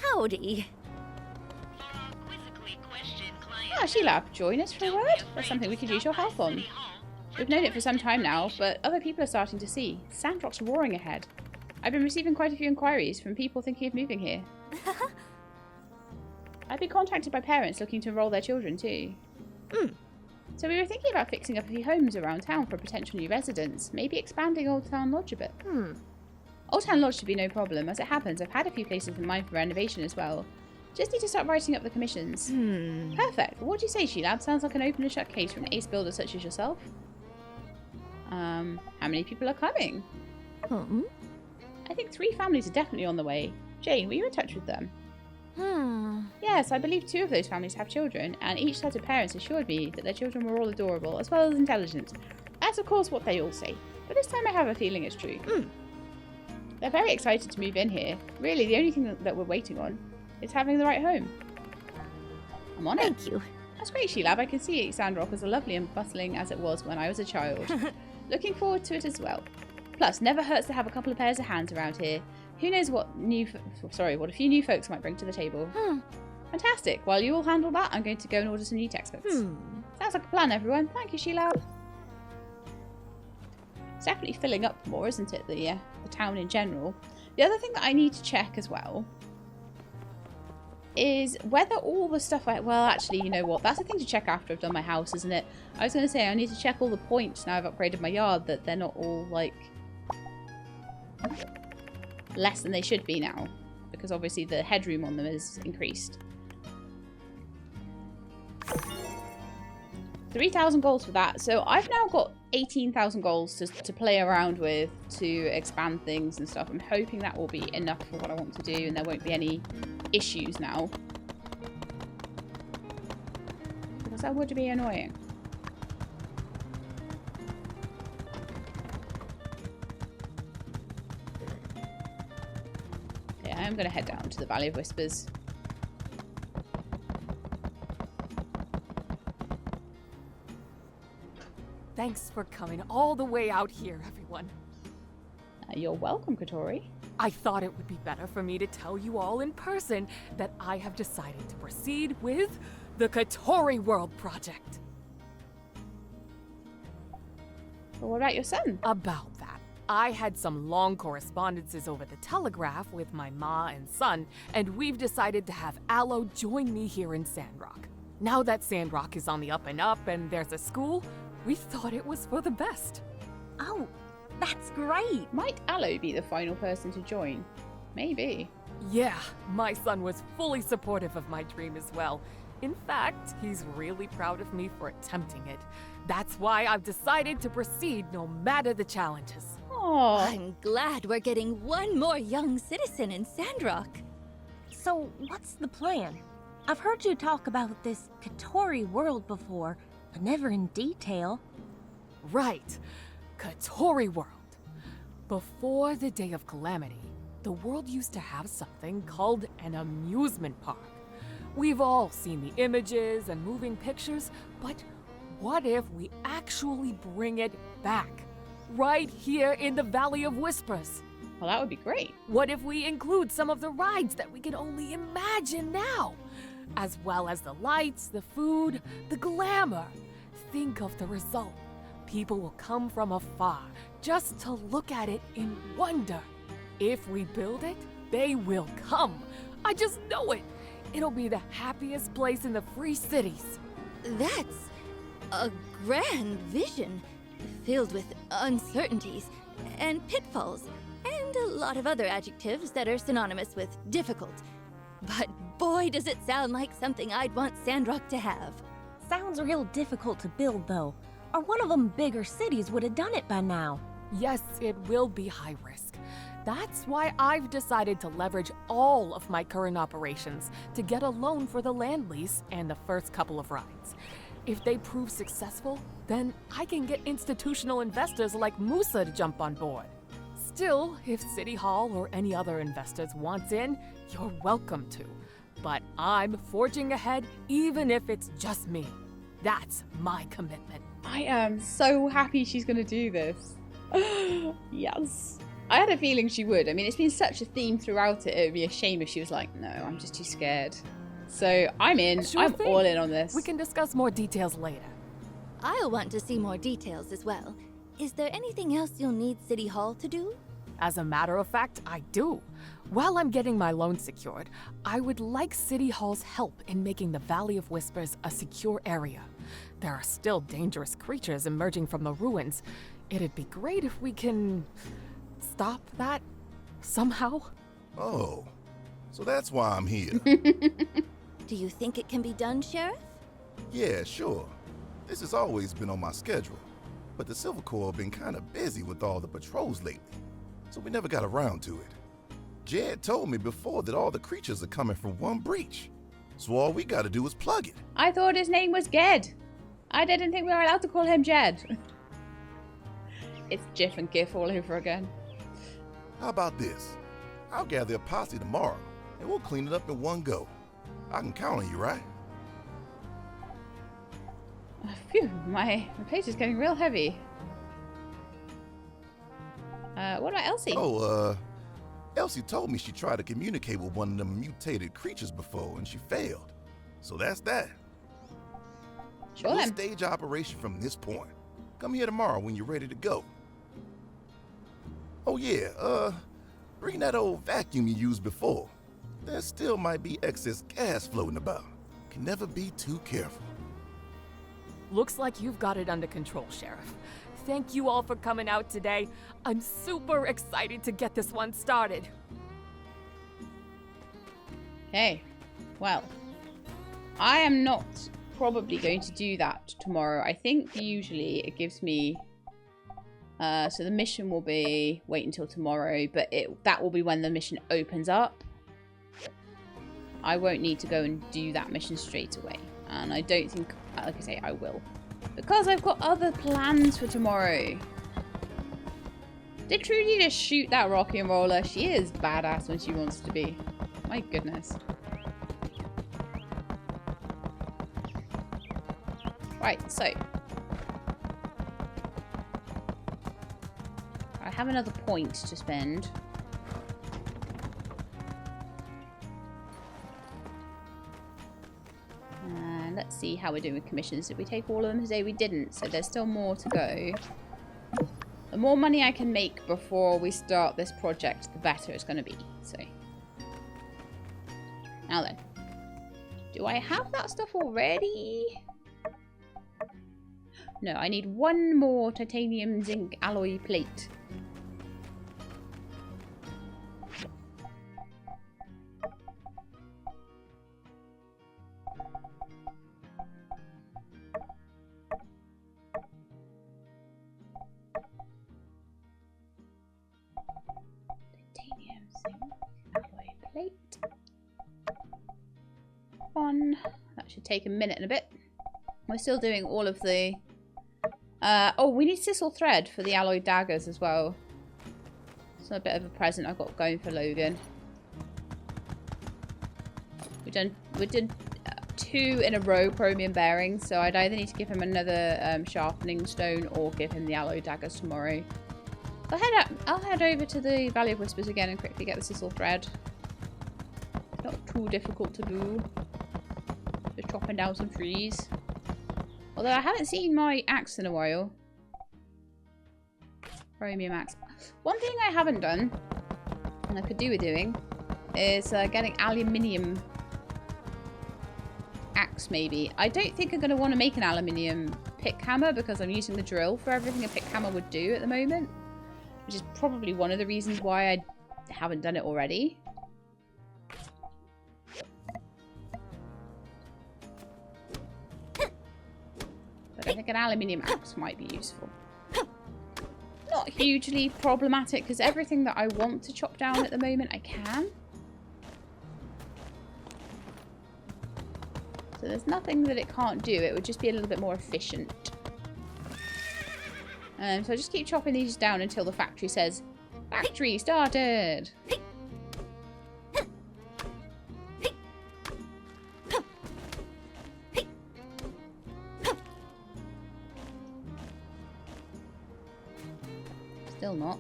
C: Howdy.
A: Ah, Sheila, join us for a word? That's something we could use your help on. We've known it for some time now, but other people are starting to see. Sandrock's roaring ahead. I've been receiving quite a few inquiries from people thinking of moving here. I've been contacted by parents looking to enroll their children too. So we were thinking about fixing up a few homes around town for potential new residents, maybe expanding Old Town Lodge a bit. Old Town Lodge should be no problem. As it happens, I've had a few places in mind for renovation as well. Just need to start writing up the commissions. Perfect. What do you say, Sheila? Sounds like an open and shut case for an ace builder such as yourself. How many people are coming? I think 3 families are definitely on the way. Jane, were you in touch with them? Yes, I believe 2 of those families have children, and each set of parents assured me that their children were all adorable, as well as intelligent. That's of course what they all say, but this time I have a feeling it's true. They're very excited to move in here. Really, the only thing that we're waiting on is having the right home. I'm on it.
C: Thank you.
A: That's great, Sheila. I can see Sandrock as lovely and bustling as it was when I was a child. Looking forward to it as well. Plus, never hurts to have a couple of pairs of hands around here. Who knows what a few new folks might bring to the table. Fantastic. While you all handle that, I'm going to go and order some new textbooks. Sounds like a plan, everyone. Thank you, Sheila. It's definitely filling up more, isn't it? The town in general. The other thing that I need to check as well is whether all the stuff well, actually, you know what? That's the thing to check after I've done my house, isn't it? I was going to say I need to check all the points now I've upgraded my yard, that they're not all, like, less than they should be now. Because obviously the headroom on them is increased. 3,000 gold for that. So I've now got 18,000 golds to play around with, to expand things and stuff. I'm hoping that will be enough for what I want to do and there won't be any issues now. Because that would be annoying. Yeah, I'm going to head down to the Valley of Whispers.
I: Thanks for coming all the way out here, everyone.
A: You're welcome, Catori.
I: I thought it would be better for me to tell you all in person that I have decided to proceed with the Catori World project.
A: But what about your son?
I: About that, I had some long correspondences over the telegraph with my ma and son, and we've decided to have Aloe join me here in Sandrock. Now that Sandrock is on the up and up and there's a school, we thought it was for the best.
H: Oh, that's great.
A: Might Aloe be the final person to join? Maybe.
I: Yeah, my son was fully supportive of my dream as well. In fact, he's really proud of me for attempting it. That's why I've decided to proceed no matter the challenges.
A: Oh,
C: I'm glad we're getting one more young citizen in Sandrock.
H: So, what's the plan? I've heard you talk about this Catori World before, but never in detail.
I: Right, Catori World. Before the Day of Calamity, the world used to have something called an amusement park. We've all seen the images and moving pictures, but what if we actually bring it back? Right here in the Valley of Whispers.
A: well, that would be great.
I: What if we include some of the rides that we can only imagine now? As well as the lights, the food, the glamour. Think of the result. People will come from afar just to look at it in wonder. If we build it, they will come. I just know it. It'll be the happiest place in the Free Cities.
C: That's a grand vision, filled with uncertainties and pitfalls, and a lot of other adjectives that are synonymous with difficult. But boy, does it sound like something I'd want Sandrock to have.
H: Sounds real difficult to build, though. Or one of them bigger cities would have done it by now.
I: Yes, it will be high risk. That's why I've decided to leverage all of my current operations to get a loan for the land lease and the first couple of rides. If they prove successful, then I can get institutional investors like Musa to jump on board. Still, if City Hall or any other investors wants in, you're welcome to. But I'm forging ahead even if it's just me. That's my commitment.
A: I am so happy she's going to do this. Yes. I had a feeling she would. I mean, it's been such a theme throughout it. It would be a shame if she was like, no, I'm just too scared. So I'm in.
I: Sure
A: I'm
I: thing.
A: all in on this.
I: We can discuss more details later.
C: I'll want to see more details as well. Is there anything else you'll need City Hall to do?
I: As a matter of fact, I do. While I'm getting my loan secured, I would like City Hall's help in making the Valley of Whispers a secure area. There are still dangerous creatures emerging from the ruins. It'd be great if we can stop that somehow.
J: Oh, so that's why I'm here.
C: Do you think it can be done, Sheriff?
J: Yeah, sure. This has always been on my schedule, but the Silver Corps have been kind of busy with all the patrols lately, so we never got around to it. Jed told me before that all the creatures are coming from one breach, so all we gotta do is plug it.
A: I thought his name was Ged. I didn't think we were allowed to call him Jed. It's Jiff and Gif all over again.
J: How about this? I'll gather a posse tomorrow, and we'll clean it up in one go. I can count on you, right?
A: Phew, my plate is getting real heavy. What about Elsie?
J: Oh, Elsie told me she tried to communicate with one of them mutated creatures before, and she failed. So that's that.
A: Sure
J: We'll
A: then.
J: stage operation from this point. Come here tomorrow when you're ready to go. Oh yeah, bring that old vacuum you used before. There still might be excess gas floating about. Can never be too careful.
I: Looks like you've got it under control, Sheriff. Thank you all for coming out today. I'm super excited to get this one started.
A: Okay. Well, I am not probably going to do that tomorrow. I think usually it gives me... so the mission will be... Wait until tomorrow, but that will be when the mission opens up. I won't need to go and do that mission straight away. And I don't think, like I say, I will. Because I've got other plans for tomorrow. Did Trudy just shoot that rocky and roller? She is badass when she wants to be. My goodness. Right, so. I have another point to spend. And let's see how we're doing with commissions. Did we take all of them today? We didn't, so there's still more to go. The more money I can make before we start this project, the better it's going to be. So, now then. Do I have that stuff already? No, I need one more titanium zinc alloy plate. That should take a minute and a bit. We're still doing all of the... oh, we need sisal thread for the alloy daggers as well. So a bit of a present I've got going for Logan. We did 2 in a row chromium bearings, so I'd either need to give him another sharpening stone or give him the alloy daggers tomorrow. I'll head over to the Valley of Whispers again and quickly get the sisal thread. It's not too difficult to do. Just chopping down some trees. Although I haven't seen my axe in a while. Chromium axe. One thing I haven't done, and I could do with doing, is getting aluminium axe maybe. I don't think I'm going to want to make an aluminium pick hammer because I'm using the drill for everything a pick hammer would do at the moment. Which is probably one of the reasons why I haven't done it already. But I think an aluminium axe might be useful. Not hugely problematic because everything that I want to chop down at the moment I can. So there's nothing that it can't do. It would just be a little bit more efficient. So I just keep chopping these down until the factory says, factory started! Still not.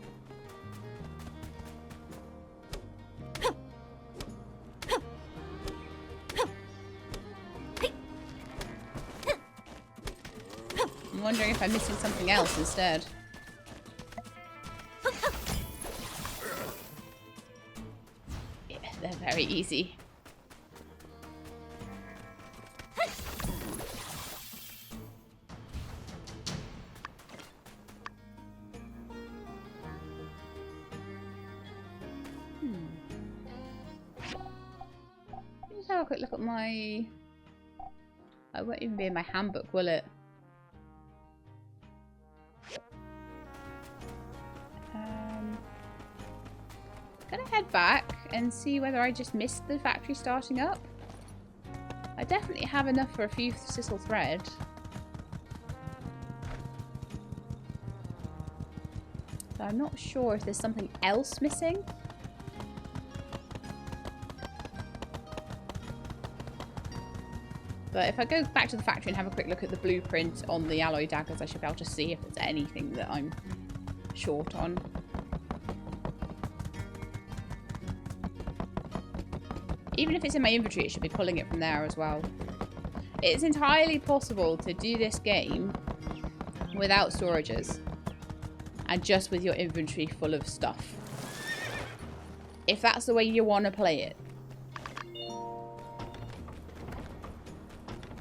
A: I'm wondering if I'm missing something else instead. Yeah, they're very easy. Let's have a quick look at my... It won't even be in my handbook, will it? Gonna head back and see whether I just missed the factory starting up. I definitely have enough for a few sisal thread. So I'm not sure if there's something else missing. But if I go back to the factory and have a quick look at the blueprint on the alloy daggers, I should be able to see if there's anything that I'm short on. Even if it's in my inventory, it should be pulling it from there as well. It's entirely possible to do this game without storages. And just with your inventory full of stuff. If that's the way you want to play it.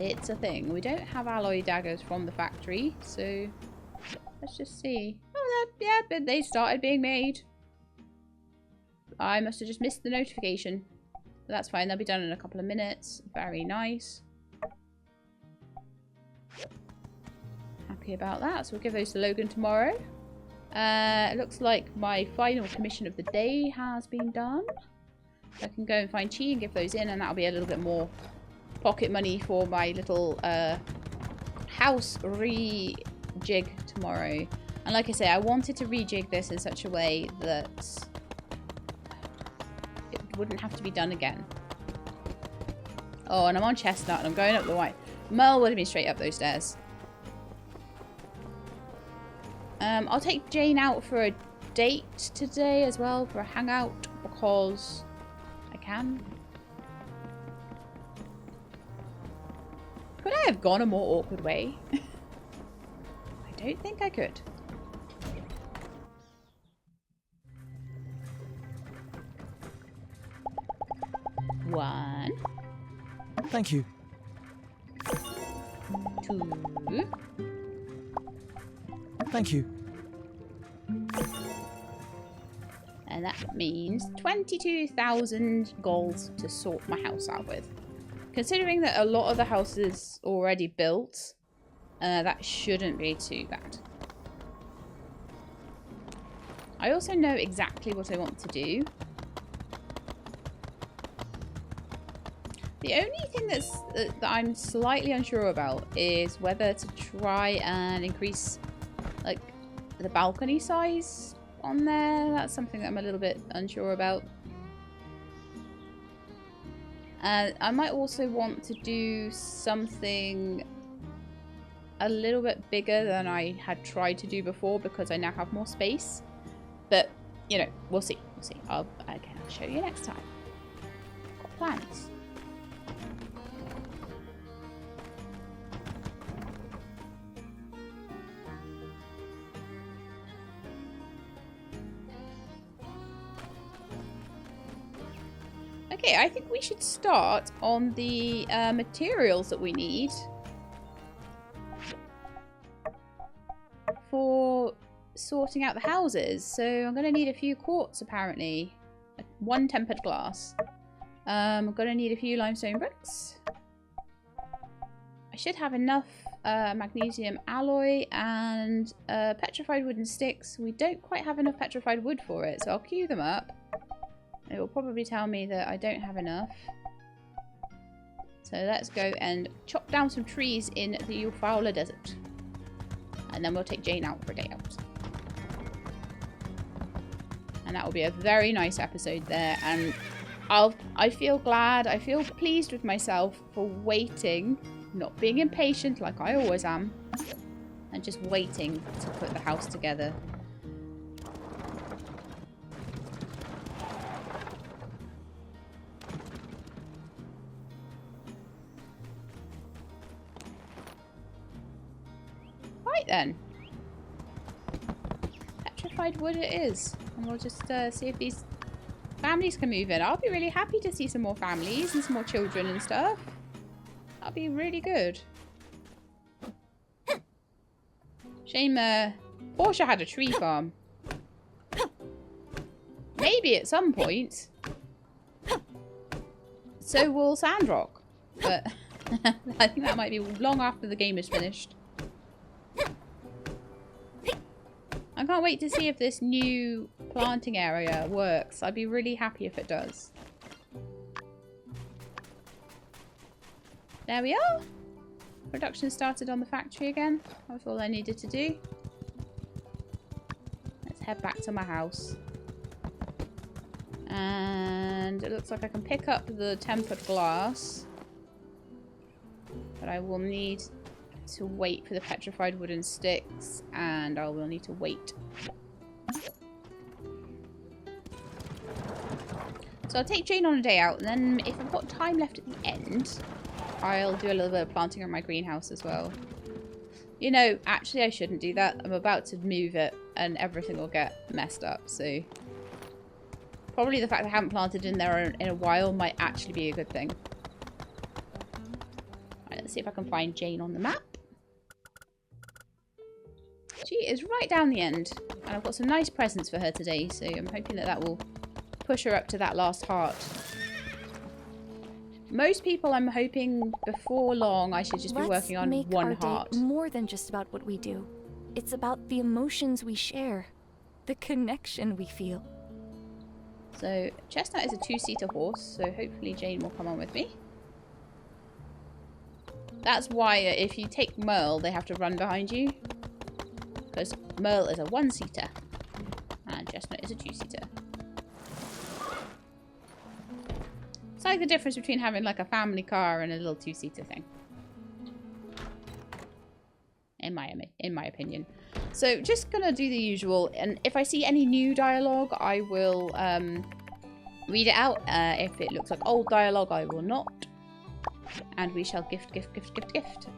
A: It's a thing. We don't have alloy daggers from the factory, so let's just see. Oh, yeah, but they started being made. I must have just missed the notification. But that's fine. They'll be done in a couple of minutes. Very nice. happy about that. So we'll give those to Logan tomorrow. It looks like my final commission of the day has been done. I can go and find Chi and give those in, and that'll be a little bit more pocket money for my little house rejig tomorrow. And like I say, I wanted to rejig this in such a way that it wouldn't have to be done again. Oh, and I'm on Chestnut and I'm going up the white. Merle would have been straight up those stairs. I'll take Jane out for a date today as well, for a hangout, because I can. Could I have gone a more awkward way? I don't think I could. One.
F: Thank you.
A: 2.
F: Thank you.
A: And that means 22,000 gold to sort my house out with. Considering that a lot of the house is already built, that shouldn't be too bad. I also know exactly what I want to do. The only thing that I'm slightly unsure about is whether to try and increase like the balcony size on there. That's something that I'm a little bit unsure about. I might also want to do something a little bit bigger than I had tried to do before, because I now have more space. But, you know, we'll see. We'll see. I'll show you next time. Got plans. Okay, I think we should start on the materials that we need for sorting out the houses. So I'm going to need a few quartz, apparently. 1 tempered glass. I'm going to need a few limestone bricks. I should have enough magnesium alloy and petrified wooden sticks. We don't quite have enough petrified wood for it, so I'll queue them up. It will probably tell me that I don't have enough. So let's go and chop down some trees in the Eufaula Desert. And then we'll take Jane out for a day out. And that will be a very nice episode there. And I feel glad, I feel pleased with myself for waiting, not being impatient like I always am, and just waiting to put the house together. Then petrified wood it is, and we'll just see if these families can move in. I'll be really happy to see some more families and some more children and stuff. That'll be really good. Shame Portia had a tree farm. Maybe at some point. So will Sandrock, but I think that might be long after the game is finished. I can't wait to see if this new planting area works. I'd be really happy if it does. There we are. Production started on the factory again. That's all I needed to do. Let's head back to my house. And it looks like I can pick up the tempered glass. But I will need to wait for the petrified wooden sticks, and I will need to wait. So I'll take Jane on a day out, and then if I've got time left at the end, I'll do a little bit of planting on my greenhouse as well. You know, actually I shouldn't do that. I'm about to move it and everything will get messed up, so probably the fact that I haven't planted in there in a while might actually be a good thing. Alright, let's see if I can find Jane on the map. She is right down the end, and I've got some nice presents for her today, so I'm hoping that that will push her up to that last heart. most people, I'm hoping before long I should just be
C: Let's
A: working on
C: make
A: one
C: our
A: heart.
C: date more than just about what we do. It's about the emotions we share, the connection we feel.
A: So Chestnut is a 2-seater horse, so hopefully Jane will come on with me. That's why if you take Merle, they have to run behind you. Because Merle is a 1-seater. And Chestnut is a 2-seater. It's like the difference between having like a family car and a little 2-seater thing. In my opinion. So just gonna do the usual, and if I see any new dialogue, I will read it out. If it looks like old dialogue, I will not. And we shall gift.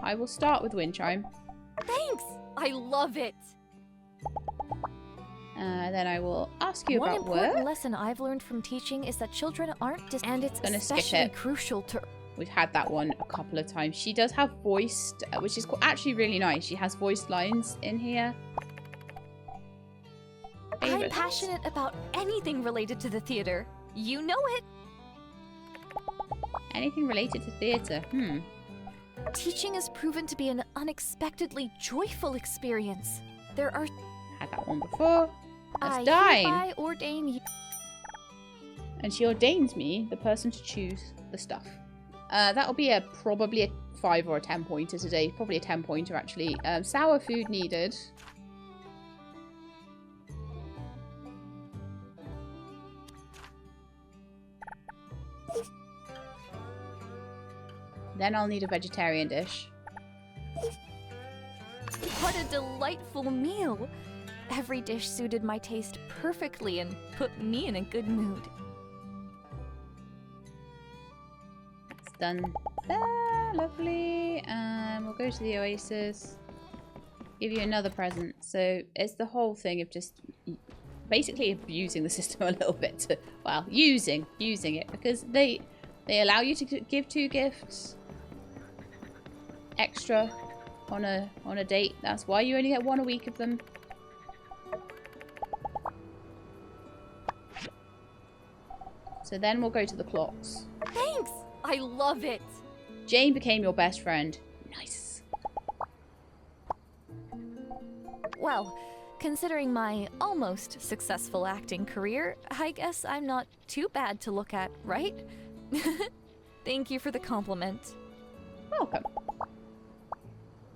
A: I will start with wind chime.
C: Thanks! I love it!
A: Then I will ask you
C: One
A: about
C: important
A: work.
C: lesson I've learned from teaching is that children aren't and it's
A: Gonna skip
C: especially
A: it.
C: crucial to...
A: We've had that one a couple of times. She does have voiced, which is actually really nice. She has voiced lines in here.
C: I'm
A: Favorites?
C: passionate about anything related to the theater. You know it!
A: Anything related to theatre?
C: Teaching has proven to be an unexpectedly joyful experience. There are...
A: Had that one before. That's
C: I
A: Dine.
C: hereby ordain you...
A: And she ordains me the person to choose the stuff. That'll be probably a 5 or a 10 pointer today. Probably a 10 pointer actually. Sour food needed. Then I'll need a vegetarian dish.
C: What a delightful meal! Every dish suited my taste perfectly and put me in a good mood.
A: It's done there. Lovely. We'll go to the Oasis. Give you another present. So it's the whole thing of just basically abusing the system a little bit. Well, using it, because they allow you to give 2 gifts extra on a date. That's why you only get 1 a week of them. So then we'll go to the clocks.
C: Thanks! I love it!
A: Jane became your best friend. Nice.
C: Well, considering my almost successful acting career, I guess I'm not too bad to look at, right? Thank you for the compliment.
A: Welcome.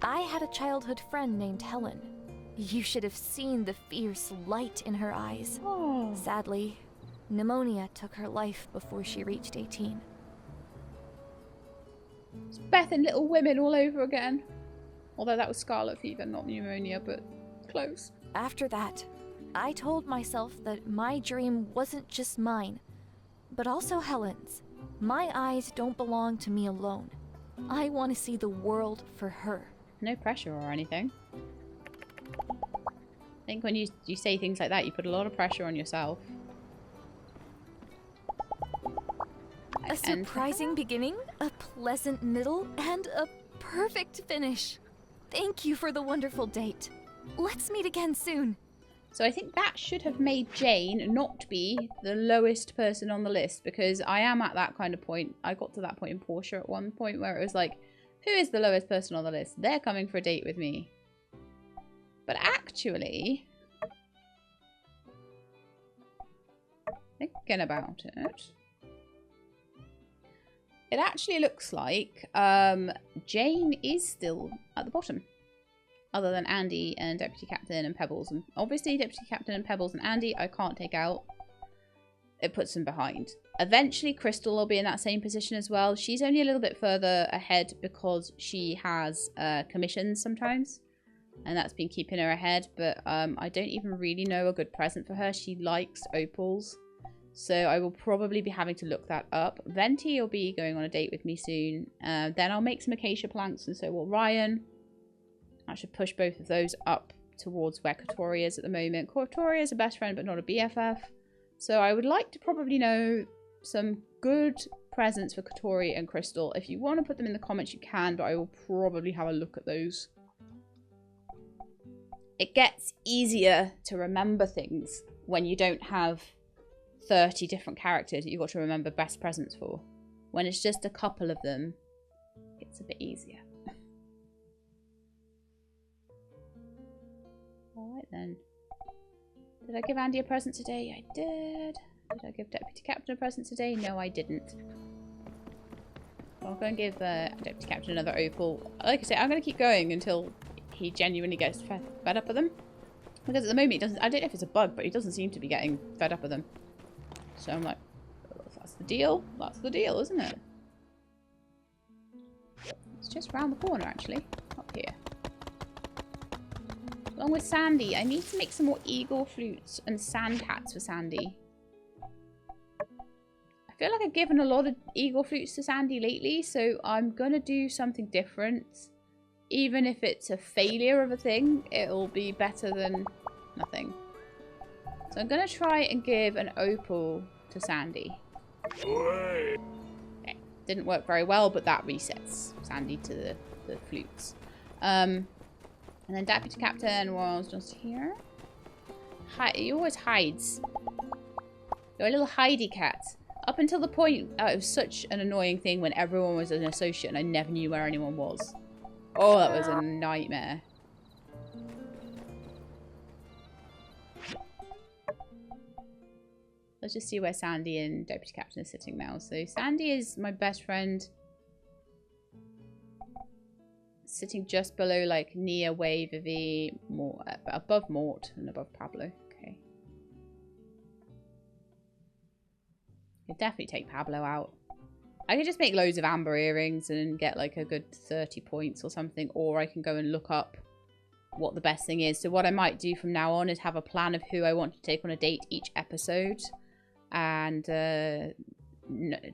C: I had a childhood friend named Helen. You should have seen the fierce light in her eyes.
A: Oh.
C: Sadly, pneumonia took her life before she reached 18.
A: It's Beth and Little Women all over again. Although that was scarlet fever, not pneumonia, but close.
C: After that, I told myself that my dream wasn't just mine, but also Helen's. My eyes don't belong to me alone. I want to see the world for her.
A: No pressure or anything. I think when you say things like that, you put a lot of pressure on yourself.
C: A surprising beginning, a pleasant middle, and a perfect finish. Thank you for the wonderful date. Let's meet again soon.
A: So I think that should have made Jane not be the lowest person on the list, because I am at that kind of point. I got to that point in Portia at one point where it was like, who is the lowest person on the list? They're coming for a date with me. But actually, thinking about it, it actually looks like Jane is still at the bottom. Other than Andy and Deputy Captain and Pebbles. And obviously Deputy Captain and Pebbles and Andy I can't take out. It puts them behind. Eventually Crystal will be in that same position as well. She's only a little bit further ahead because she has commissions sometimes. And that's been keeping her ahead. But I don't even really know a good present for her. She likes opals. So I will probably be having to look that up. Venti will be going on a date with me soon. Then I'll make some acacia planks and so will Ryan. I should push both of those up towards where Catori is at the moment. Catori is a best friend but not a BFF. So I would like to probably know some good presents for Catori and Crystal. If you want to put them in the comments you can, but I will probably have a look at those. It gets easier to remember things when you don't have 30 different characters that you've got to remember best presents for. When it's just a couple of them, it's a bit easier. Alright then. Did I give Andy a present today? I did. Did I give Deputy Captain a present today? No, I didn't. I'll go and give Deputy Captain another opal. Like I say, I'm going to keep going until he genuinely gets fed up with them. Because at the moment, he doesn't. I don't know if it's a bug, but he doesn't seem to be getting fed up with them. So I'm like, well, if that's the deal. That's the deal, isn't it? It's just round the corner, actually. Up here. Along with Sandy. I need to make some more eagle flutes and sand hats for Sandy. I feel like I've given a lot of eagle flutes to Sandy lately, so I'm gonna do something different. Even if it's a failure of a thing, it'll be better than nothing. So I'm gonna try and give an opal to Sandy. Okay. Didn't work very well, but that resets Sandy to the flutes. And then Deputy Captain was just here. He always hides. You're a little hidey cat. Up until the point, it was such an annoying thing when everyone was an associate and I never knew where anyone was. Oh, that was a nightmare. Let's just see where Sandy and Deputy Captain are sitting now. So Sandy is my best friend. Sitting just below, like, Nia, Way, Vivi, above Mort and above Pablo. Okay. Could definitely take Pablo out. I could just make loads of amber earrings and get like a good 30 points or something. Or I can go and look up what the best thing is. So what I might do from now on is have a plan of who I want to take on a date each episode. And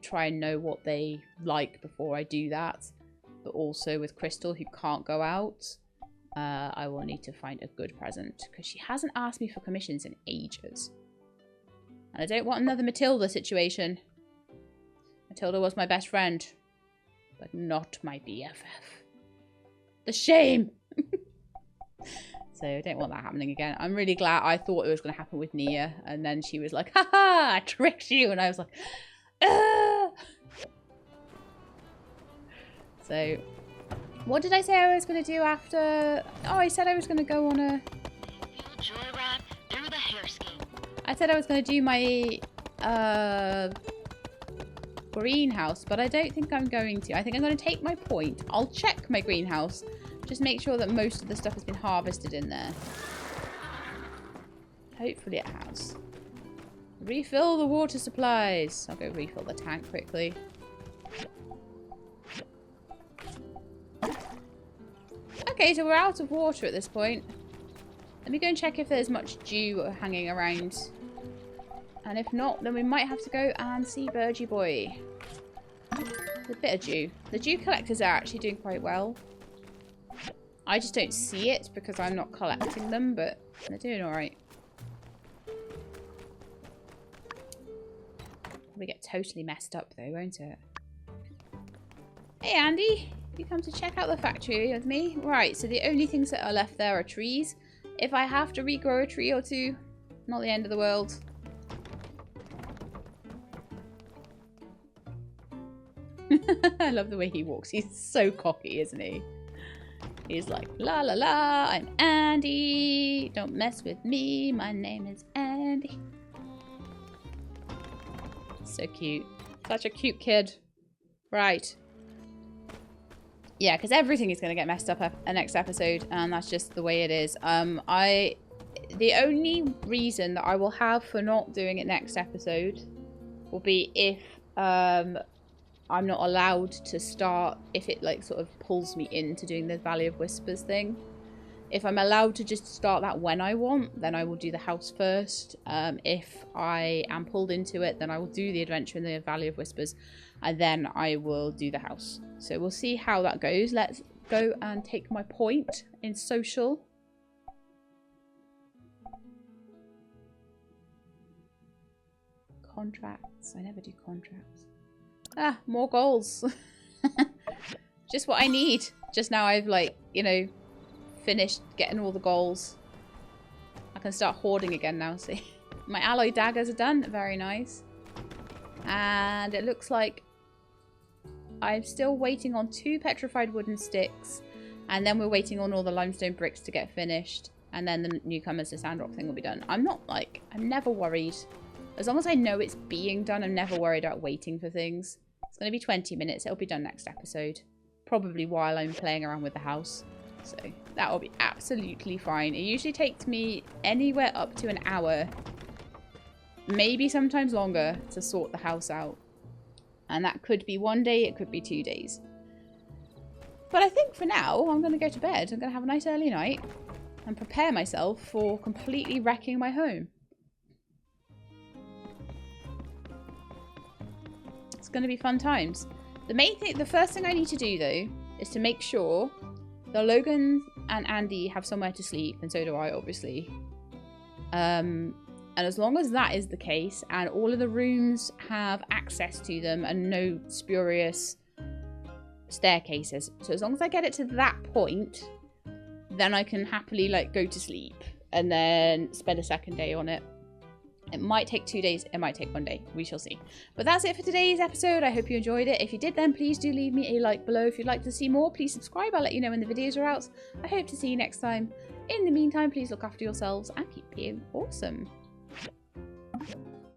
A: try and know what they like before I do that. But also with Crystal, who can't go out, I will need to find a good present. Because she hasn't asked me for commissions in ages. And I don't want another Matilda situation. Matilda was my best friend. But not my BFF. The shame! So I don't want that happening again. I'm really glad. I thought it was going to happen with Nia. And then she was like, haha, I tricked you. And I was like, ah! So, what did I say I was going to do after? Oh, I said I was going to go on a
K: joyride through the hair scheme.
A: I said I was going to do my greenhouse, but I don't think I'm going to. I think I'm going to take my point. I'll check my greenhouse. Just make sure that most of the stuff has been harvested in there. Hopefully it has. Refill the water supplies. I'll go refill the tank quickly. Okay, so we're out of water at this point. Let me go and check if there's much dew hanging around. And if not, then we might have to go and see Virgie Boy. There's a bit of dew. The dew collectors are actually doing quite well. I just don't see it because I'm not collecting them, but they're doing alright. We get totally messed up though, won't it? Hey Andy, you come to check out the factory with me? Right, so the only things that are left there are trees. If I have to regrow a tree or two, not the end of the world. I love the way he walks. He's so cocky, isn't he? He's like, la la la, I'm Andy. Don't mess with me. My name is Andy. So cute. Such a cute kid. Right. Yeah, because everything is going to get messed up next episode, and that's just the way it is. The only reason that I will have for not doing it next episode will be if I'm not allowed to start, if it like sort of pulls me into doing the Valley of Whispers thing. If I'm allowed to just start that when I want, then I will do the house first. If I am pulled into it, then I will do the adventure in the Valley of Whispers, and then I will do the house. So we'll see how that goes. Let's go and take my point in social. Contracts. I never do contracts. Ah, more goals. Just what I need. Just now I've like, you know, finished getting all the goals. I can start hoarding again now, see. My alloy daggers are done. Very nice. And it looks like I'm still waiting on 2 petrified wooden sticks. And then we're waiting on all the limestone bricks to get finished. And then the newcomers to Sandrock thing will be done. I'm never worried. As long as I know it's being done, I'm never worried about waiting for things. It's going to be 20 minutes. It'll be done next episode. Probably while I'm playing around with the house. So that will be absolutely fine. It usually takes me anywhere up to an hour. Maybe sometimes longer to sort the house out. And that could be 1 day. It could be 2 days. But I think for now, I'm going to go to bed. I'm going to have a nice early night. And prepare myself for completely wrecking my home. It's going to be fun times. The first thing I need to do though, is to make sure that Logan and Andy have somewhere to sleep, and so do I, obviously. And as long as that is the case, and all of the rooms have access to them, and no spurious staircases, so as long as I get it to that point, then I can happily like go to sleep and then spend a second day on it. It might take 2 days, it might take 1 day, we shall see. But that's it for today's episode. I hope you enjoyed it. If you did, then please do leave me a like below. If you'd like to see more, please subscribe. I'll let you know when the videos are out. I hope to see you next time. In the meantime, please look after yourselves and keep being awesome.